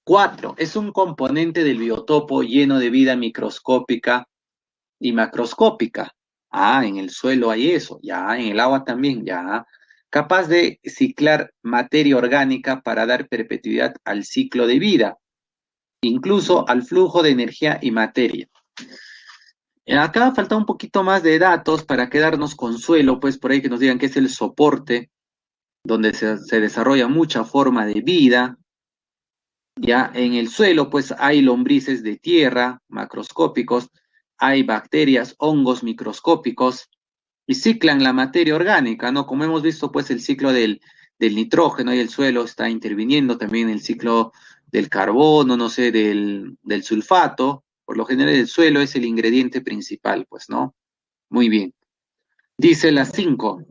4. Es un componente del biotopo lleno de vida microscópica y macroscópica. Ah, en el suelo hay eso, ya, en el agua también, ya. capaz de ciclar materia orgánica para dar perpetuidad al ciclo de vida, incluso al flujo de energía y materia. Acá falta un poquito más de datos para quedarnos con suelo, pues por ahí que nos digan que es el soporte donde se desarrolla mucha forma de vida. Ya en el suelo, pues hay lombrices de tierra, macroscópicos, hay bacterias, hongos microscópicos, y ciclan la materia orgánica, ¿no? Como hemos visto, pues el ciclo del nitrógeno y el suelo está interviniendo también el ciclo del carbono, no sé, del sulfato. Por lo general, el suelo es el ingrediente principal, pues, ¿no? Muy bien. Dice las 5.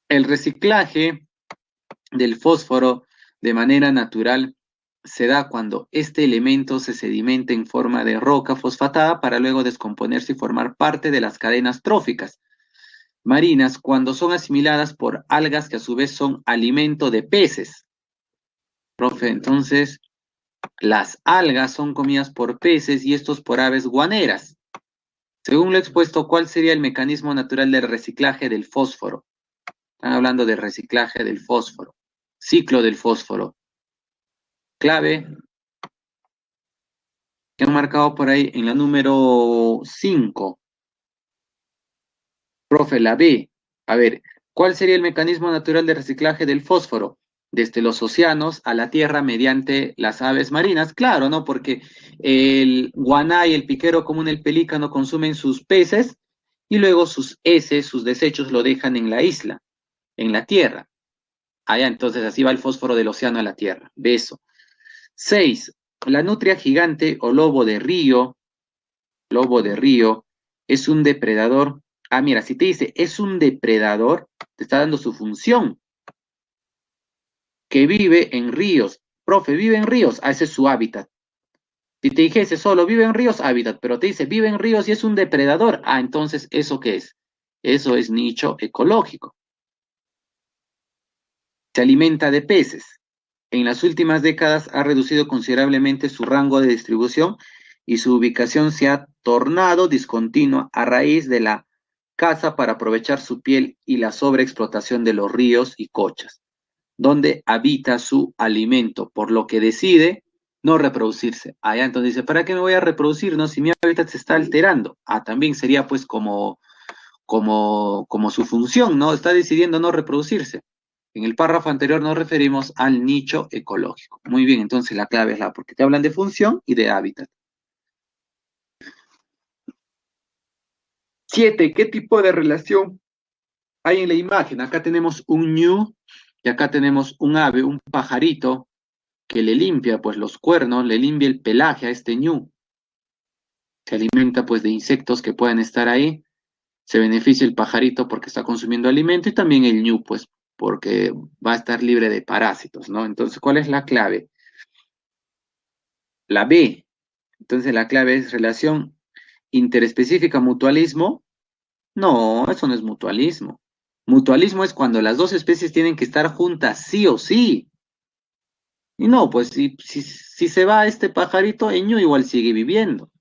El reciclaje del fósforo de manera natural se da cuando este elemento se sedimenta en forma de roca fosfatada para luego descomponerse y formar parte de las cadenas tróficas marinas cuando son asimiladas por algas que a su vez son alimento de peces. Profe, entonces las algas son comidas por peces y estos por aves guaneras. Según lo expuesto, ¿cuál sería el mecanismo natural del reciclaje del fósforo? Están hablando de reciclaje del fósforo. Ciclo del fósforo. Clave que han marcado por ahí en la número 5. Profe, la B. A ver, ¿cuál sería el mecanismo natural de reciclaje del fósforo? Desde los océanos a la tierra mediante las aves marinas. Claro, ¿no? Porque el guaná y el piquero común, el pelícano, consumen sus peces y luego sus heces, sus desechos, lo dejan en la isla, en la tierra. Allá, entonces así va el fósforo del océano a la tierra. Beso. 6. La nutria gigante o lobo de río, es un depredador. Ah, mira, si te dice es un depredador, te está dando su función, que vive en ríos. Profe, vive en ríos, ese es su hábitat. Si te dijese solo vive en ríos, hábitat, pero te dice vive en ríos y es un depredador, entonces, ¿eso qué es? Eso es nicho ecológico. Se alimenta de peces. En las últimas décadas ha reducido considerablemente su rango de distribución y su ubicación se ha tornado discontinua a raíz de la caza para aprovechar su piel y la sobreexplotación de los ríos y cochas, donde habita su alimento, por lo que decide no reproducirse. Allá entonces dice, ¿para qué me voy a reproducir, no? Si mi hábitat se está alterando. También sería pues como su función, ¿no? Está decidiendo no reproducirse. En el párrafo anterior nos referimos al nicho ecológico. Muy bien, entonces la clave es porque te hablan de función y de hábitat. 7. ¿Qué tipo de relación hay en la imagen? Acá tenemos un ñu y acá tenemos un ave, un pajarito, que le limpia pues los cuernos, le limpia el pelaje a este ñu. Se alimenta pues de insectos que puedan estar ahí. Se beneficia el pajarito porque está consumiendo alimento y también el ñu pues porque va a estar libre de parásitos, ¿no? Entonces, ¿cuál es la clave? La B. Entonces, la clave es relación interespecífica, mutualismo. No, eso no es mutualismo. Mutualismo es cuando las dos especies tienen que estar juntas sí o sí. Y no, pues si se va este pajarito, el ñu igual sigue viviendo.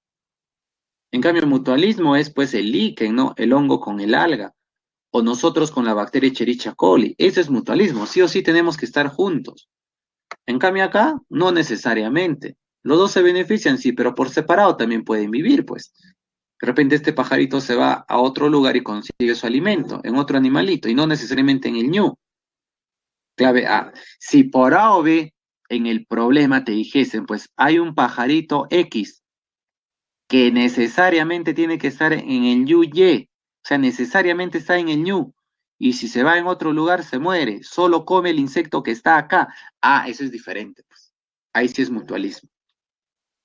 En cambio, el mutualismo es pues el líquen, ¿no? El hongo con el alga. O nosotros con la bacteria Escherichia coli. Eso es mutualismo. Sí o sí tenemos que estar juntos. En cambio acá, no necesariamente. Los dos se benefician, sí, pero por separado también pueden vivir, pues. De repente este pajarito se va a otro lugar y consigue su alimento, en otro animalito, y no necesariamente en el ñu. Clave A. Si por A o B en el problema te dijesen, pues hay un pajarito X que necesariamente tiene que estar en el ñu Y, o sea, necesariamente está en el ñu, y si se va en otro lugar se muere, solo come el insecto que está acá. Eso es diferente, pues. Ahí sí es mutualismo.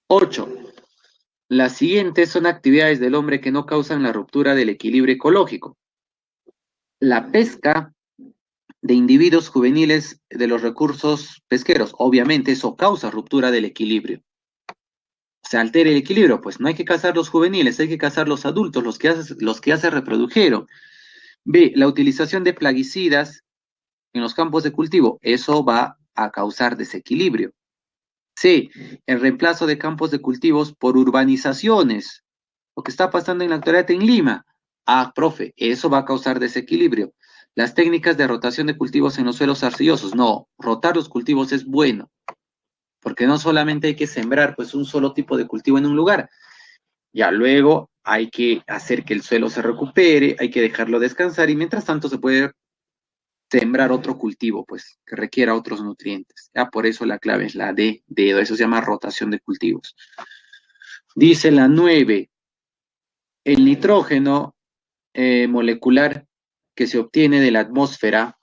8. Las siguientes son actividades del hombre que no causan la ruptura del equilibrio ecológico. La pesca de individuos juveniles de los recursos pesqueros. Obviamente eso causa ruptura del equilibrio. Se altera el equilibrio, pues no hay que cazar los juveniles, hay que cazar los adultos, los que ya se reprodujeron. B. La utilización de plaguicidas en los campos de cultivo. Eso va a causar desequilibrio. C. El reemplazo de campos de cultivos por urbanizaciones. Lo que está pasando en la actualidad en Lima. Ah, profe, eso va a causar desequilibrio. Las técnicas de rotación de cultivos en los suelos arcillosos. No, rotar los cultivos es bueno, porque no solamente hay que sembrar pues un solo tipo de cultivo en un lugar, ya luego hay que hacer que el suelo se recupere, hay que dejarlo descansar y mientras tanto se puede sembrar otro cultivo, pues, que requiera otros nutrientes. Ya por eso la clave es la D, dedo, eso se llama rotación de cultivos. Dice la 9, el nitrógeno molecular que se obtiene de la atmósfera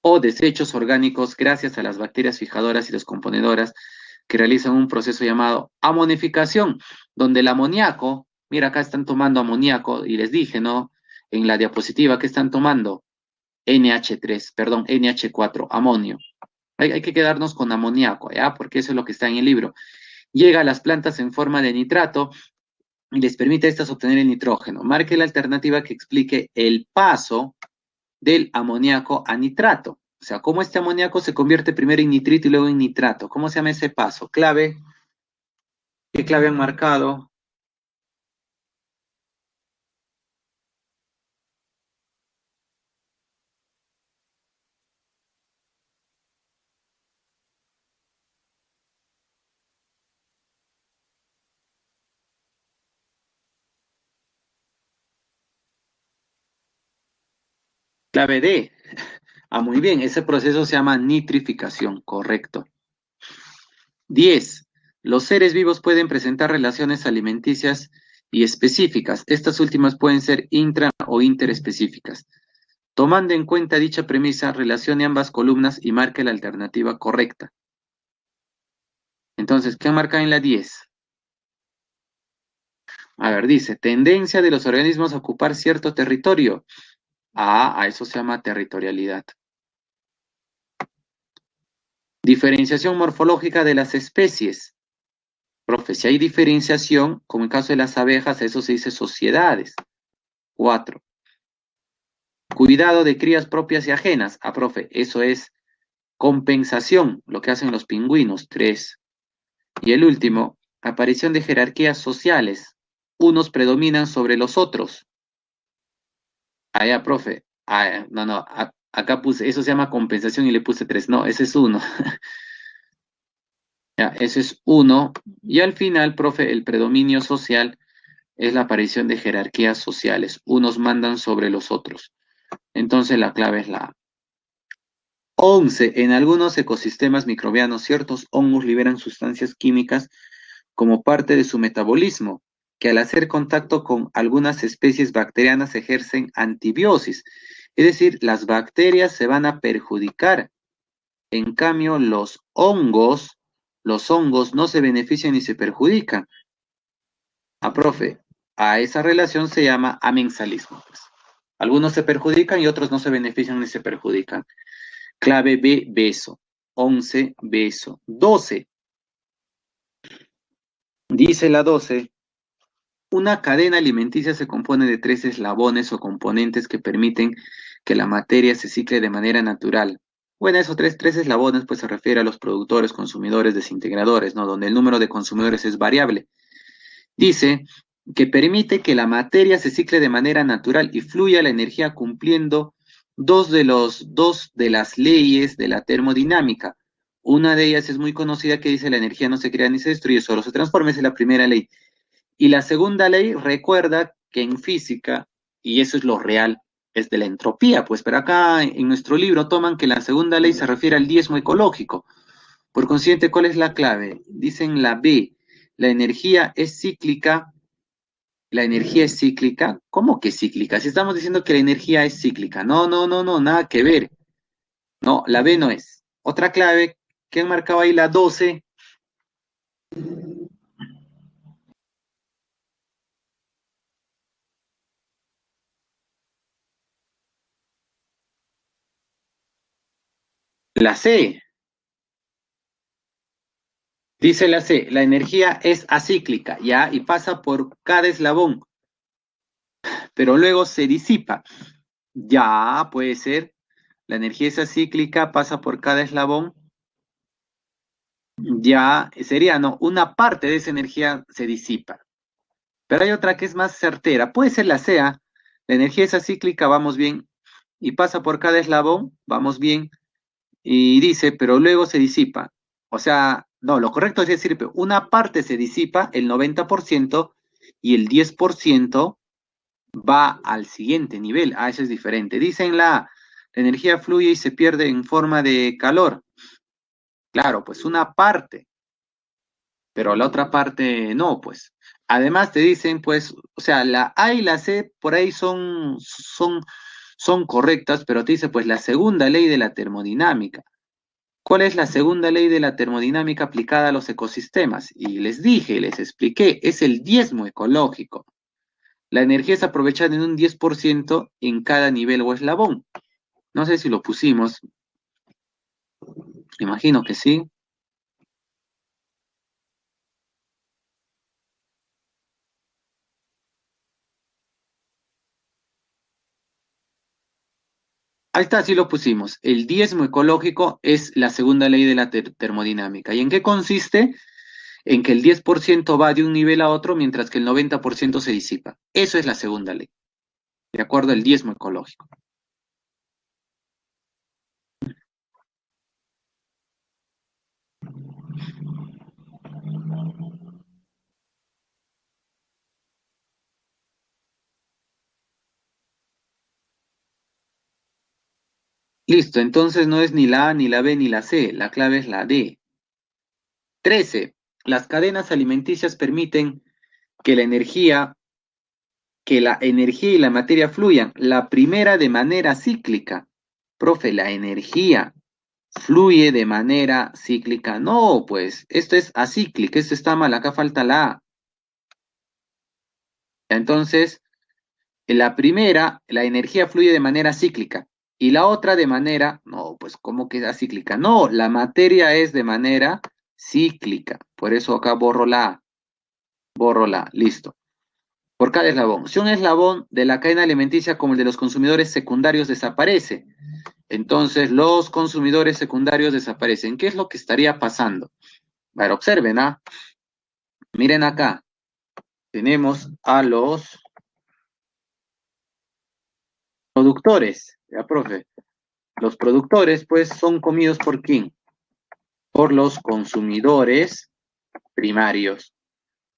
o desechos orgánicos gracias a las bacterias fijadoras y descomponedoras que realizan un proceso llamado amonificación, donde el amoníaco, mira acá están tomando amoníaco y les dije, ¿no? En la diapositiva que están tomando NH3, perdón, NH4, amonio. Hay que quedarnos con amoníaco, ¿ya? Porque eso es lo que está en el libro. Llega a las plantas en forma de nitrato y les permite a estas obtener el nitrógeno. Marque la alternativa que explique el paso del amoníaco a nitrato. O sea, cómo este amoníaco se convierte primero en nitrito y luego en nitrato. ¿Cómo se llama ese paso? Clave. ¿Qué clave han marcado? Clave D. Ah, muy bien. Ese proceso se llama nitrificación. Correcto. 10. Los seres vivos pueden presentar relaciones alimenticias y específicas. Estas últimas pueden ser intra o interespecíficas. Tomando en cuenta dicha premisa, relacione ambas columnas y marque la alternativa correcta. Entonces, ¿qué marca en la 10? A ver, dice, tendencia de los organismos a ocupar cierto territorio. Ah, a eso se llama territorialidad. Diferenciación morfológica de las especies. Profe, si hay diferenciación, como en el caso de las abejas, eso se dice sociedades. 4. Cuidado de crías propias y ajenas. Ah, profe, eso es compensación, lo que hacen los pingüinos. 3. Y el último, aparición de jerarquías sociales. Unos predominan sobre los otros. Ah, ya, profe. Ah, no, no, acá puse, eso se llama compensación y le puse 3. No, ese es 1. Ya, ese es 1. Y al final, profe, el predominio social es la aparición de jerarquías sociales. Unos mandan sobre los otros. Entonces la clave es la A. 11. En algunos ecosistemas microbianos, ciertos hongos liberan sustancias químicas como parte de su metabolismo, que al hacer contacto con algunas especies bacterianas ejercen antibiosis. Es decir, las bacterias se van a perjudicar. En cambio, los hongos no se benefician ni se perjudican. Profe, a esa relación se llama amensalismo, pues. Algunos se perjudican y otros no se benefician ni se perjudican. Clave B, beso. 11, beso. 12. Dice la 12. Una cadena alimenticia se compone de 3 eslabones o componentes que permiten que la materia se cicle de manera natural. Bueno, esos tres eslabones pues se refiere a los productores, consumidores, desintegradores, ¿no? Donde el número de consumidores es variable. Dice que permite que la materia se cicle de manera natural y fluya la energía cumpliendo dos de las leyes de la termodinámica. Una de ellas es muy conocida que dice la energía no se crea ni se destruye, solo se transforma, esa es la primera ley. Y la segunda ley recuerda que en física, y eso es lo real, es de la entropía, pues, pero acá en nuestro libro toman que la segunda ley se refiere al diezmo ecológico. Por consiguiente, ¿cuál es la clave? Dicen la B, la energía es cíclica. La energía es cíclica. ¿Cómo que cíclica? Si estamos diciendo que la energía es cíclica. No, no, no, no, nada que ver. No, la B no es. Otra clave que han marcado ahí la 12. La C. Dice la C, la energía es acíclica, ¿ya? Y pasa por cada eslabón, pero luego se disipa. Ya, puede ser. La energía es acíclica, pasa por cada eslabón. Ya, sería, ¿no? Una parte de esa energía se disipa. Pero hay otra que es más certera. Puede ser la sea. La energía esa cíclica, vamos bien, y pasa por cada eslabón, vamos bien, y dice, pero luego se disipa. O sea, no, lo correcto es decir, una parte se disipa, el 90%, y el 10% va al siguiente nivel. Ah, eso es diferente. Dicen la energía fluye y se pierde en forma de calor. Claro, pues una parte, pero la otra parte no, pues. Además te dicen, pues, o sea, la A y la C por ahí son correctas, pero te dice, pues, la segunda ley de la termodinámica. ¿Cuál es la segunda ley de la termodinámica aplicada a los ecosistemas? Y les dije, les expliqué, es el diezmo ecológico. La energía es aprovechada en un 10% en cada nivel o eslabón. No sé si lo pusimos, imagino que sí. Ahí está, sí lo pusimos. El diezmo ecológico es la segunda ley de la termodinámica. ¿Y en qué consiste? En que el 10% va de un nivel a otro mientras que el 90% se disipa. Eso es la segunda ley, de acuerdo al diezmo ecológico. Listo, entonces no es ni la A, ni la B, ni la C, la clave es la D. 13. Las cadenas alimenticias permiten que la energía y la materia fluyan. La primera de manera cíclica. Profe, la energía fluye de manera cíclica. No, pues esto es acíclico, esto está mal, acá falta la A. Entonces, la primera, la energía fluye de manera cíclica y la otra de manera, no, pues ¿cómo que es acíclica? No, la materia es de manera cíclica. Por eso acá borro la A, listo. Por cada eslabón. Si un eslabón de la cadena alimenticia como el de los consumidores secundarios desaparece, entonces los consumidores secundarios desaparecen. ¿Qué es lo que estaría pasando? A ver, observen, ¿ah? Miren acá, tenemos a los productores, ya, profe. Los productores, pues, son comidos ¿por quién? Por los consumidores primarios.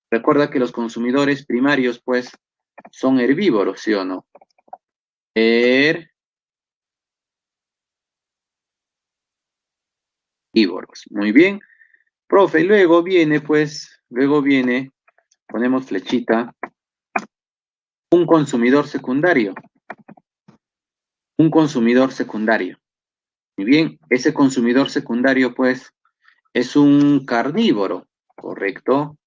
Recuerda que los consumidores primarios, pues, son herbívoros, ¿sí o no? Herbívoros. Muy bien. Profe, luego viene, pues, luego viene, ponemos flechita, un consumidor secundario. Un consumidor secundario. Muy bien, ese consumidor secundario, pues, es un carnívoro, ¿correcto?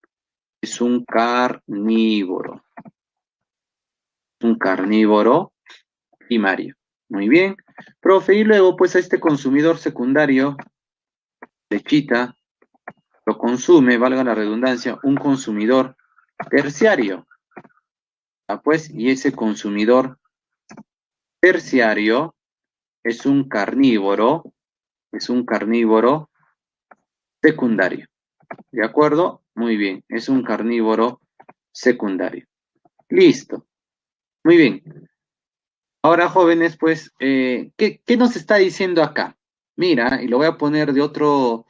Es un carnívoro primario. Muy bien. Profe, y luego, pues, a este consumidor secundario, lechita, lo consume, valga la redundancia, un consumidor terciario. Ah, pues, y ese consumidor terciario es un carnívoro secundario. ¿De acuerdo? Muy bien, es un carnívoro secundario. Listo. Muy bien. Ahora, jóvenes, pues, ¿qué nos está diciendo acá? Mira, y lo voy a poner de otro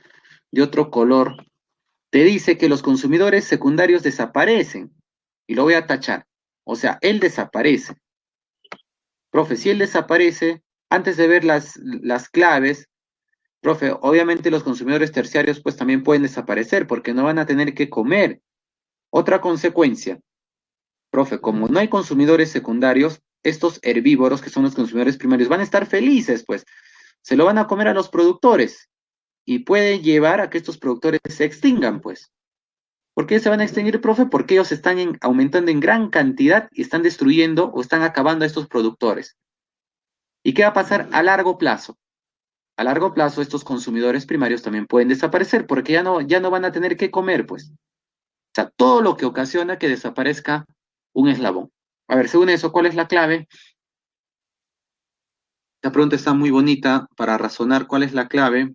color. Te dice que los consumidores secundarios desaparecen. Y lo voy a tachar. O sea, él desaparece. Profe, si él desaparece, antes de ver las claves, profe, obviamente los consumidores terciarios pues también pueden desaparecer porque no van a tener que comer. Otra consecuencia, profe, como no hay consumidores secundarios, estos herbívoros, que son los consumidores primarios, van a estar felices, pues. Se lo van a comer a los productores y puede llevar a que estos productores se extingan, pues. ¿Por qué se van a extinguir, profe? Porque ellos están aumentando en gran cantidad y están destruyendo o están acabando a estos productores. ¿Y qué va a pasar a largo plazo? A largo plazo, estos consumidores primarios también pueden desaparecer porque ya no van a tener que comer, pues. O sea, todo lo que ocasiona que desaparezca un eslabón. A ver, según eso, ¿cuál es la clave? Esta pregunta está muy bonita para razonar cuál es la clave.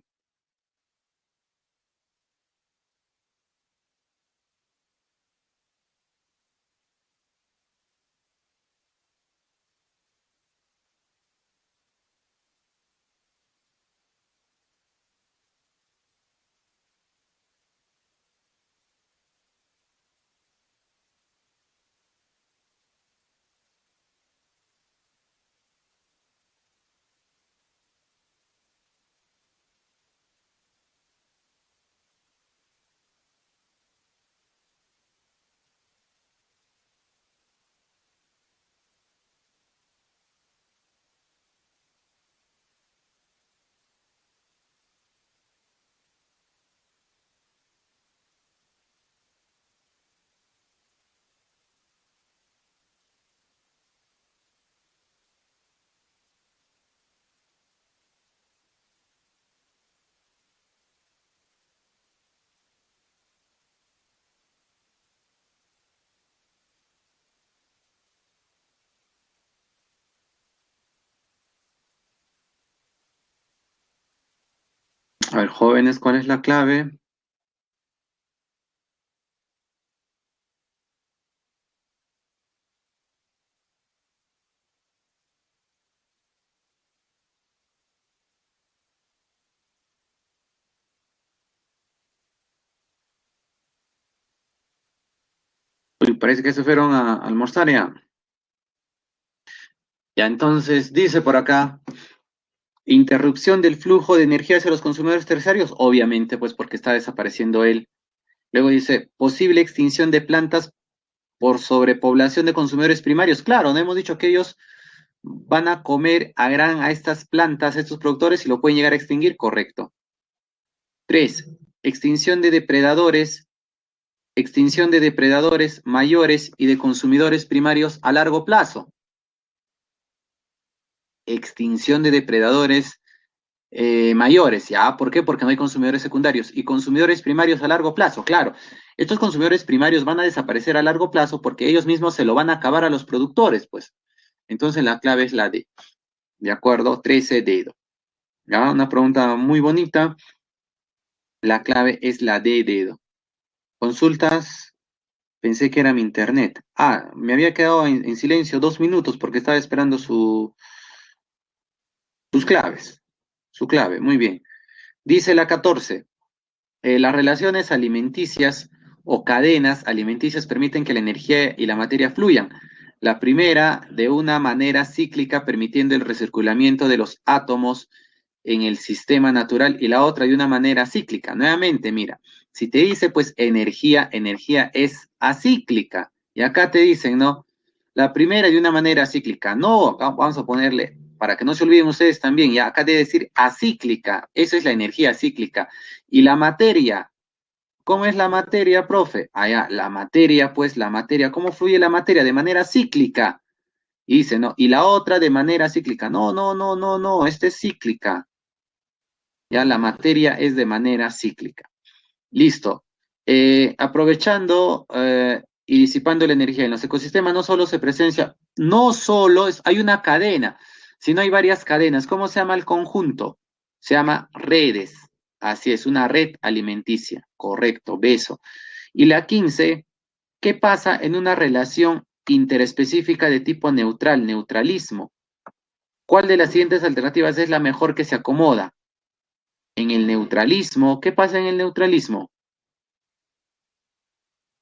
A ver, jóvenes, ¿cuál es la clave? Uy, parece que se fueron a almorzar ya. Ya, entonces, dice por acá, interrupción del flujo de energía hacia los consumidores terciarios, obviamente, pues porque está desapareciendo él. Luego dice, posible extinción de plantas por sobrepoblación de consumidores primarios. Claro, no hemos dicho que ellos van a comer a estas plantas, a estos productores, y lo pueden llegar a extinguir, correcto. 3. Extinción de depredadores mayores y de consumidores primarios a largo plazo. Extinción de depredadores mayores, ¿ya? ¿Por qué? Porque no hay consumidores secundarios y consumidores primarios a largo plazo, claro. Estos consumidores primarios van a desaparecer a largo plazo porque ellos mismos se lo van a acabar a los productores, pues. Entonces la clave es la D. ¿De acuerdo? 13 dedo. ¿Ya? Una pregunta muy bonita. La clave es la D dedo. Consultas. Pensé que era mi internet. Ah, me había quedado en silencio 2 minutos porque estaba esperando sus claves. Su clave, muy bien. Dice la 14. Las relaciones alimenticias o cadenas alimenticias permiten que la energía y la materia fluyan. La primera de una manera cíclica, permitiendo el recirculamiento de los átomos en el sistema natural, y la otra de una manera cíclica. Nuevamente, mira, si te dice pues energía, energía es acíclica. Y acá te dicen, ¿no? La primera de una manera cíclica. No, acá vamos a ponerle, para que no se olviden ustedes también, ya acá debe decir acíclica. Eso es la energía cíclica. Y la materia, ¿cómo es la materia, profe? Allá, la materia, pues la materia, ¿cómo fluye la materia? De manera cíclica. Y dice, no, y la otra de manera cíclica. No, no, no, no, no, esta es cíclica. Ya la materia es de manera cíclica. Listo. Aprovechando y disipando la energía en los ecosistemas, no solo se presencia, no solo es, hay una cadena, sino hay varias cadenas. ¿Cómo se llama el conjunto? Se llama redes. Así es, una red alimenticia. Correcto, beso. Y la 15, ¿qué pasa en una relación interespecífica de tipo neutral, neutralismo? ¿Cuál de las siguientes alternativas es la mejor que se acomoda? En el neutralismo, ¿qué pasa en el neutralismo?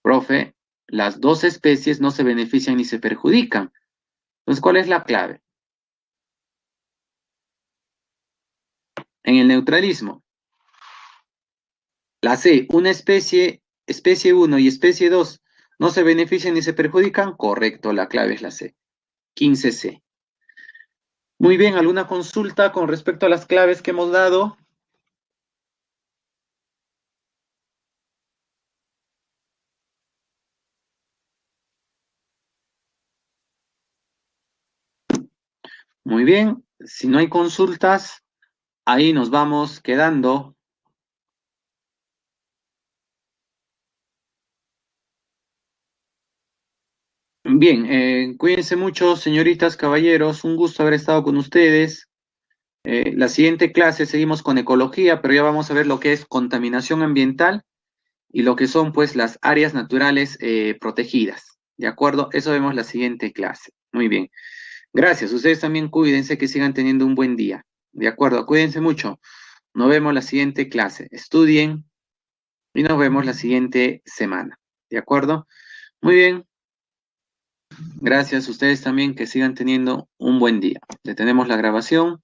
Profe, las dos especies no se benefician ni se perjudican. Entonces, ¿cuál es la clave? En el neutralismo, la C, una especie 1 y especie 2 no se benefician ni se perjudican. Correcto, la clave es la C. 15C. Muy bien, ¿alguna consulta con respecto a las claves que hemos dado? Muy bien, si no hay consultas, ahí nos vamos quedando. Bien, cuídense mucho, señoritas, caballeros, un gusto haber estado con ustedes. La siguiente clase seguimos con ecología, pero ya vamos a ver lo que es contaminación ambiental y lo que son pues las áreas naturales protegidas. ¿De acuerdo? Eso vemos la siguiente clase. Muy bien. Gracias. Ustedes también cuídense, que sigan teniendo un buen día. ¿De acuerdo? Cuídense mucho. Nos vemos la siguiente clase. Estudien y nos vemos la siguiente semana. ¿De acuerdo? Muy bien. Gracias. Ustedes también, que sigan teniendo un buen día. Detenemos la grabación.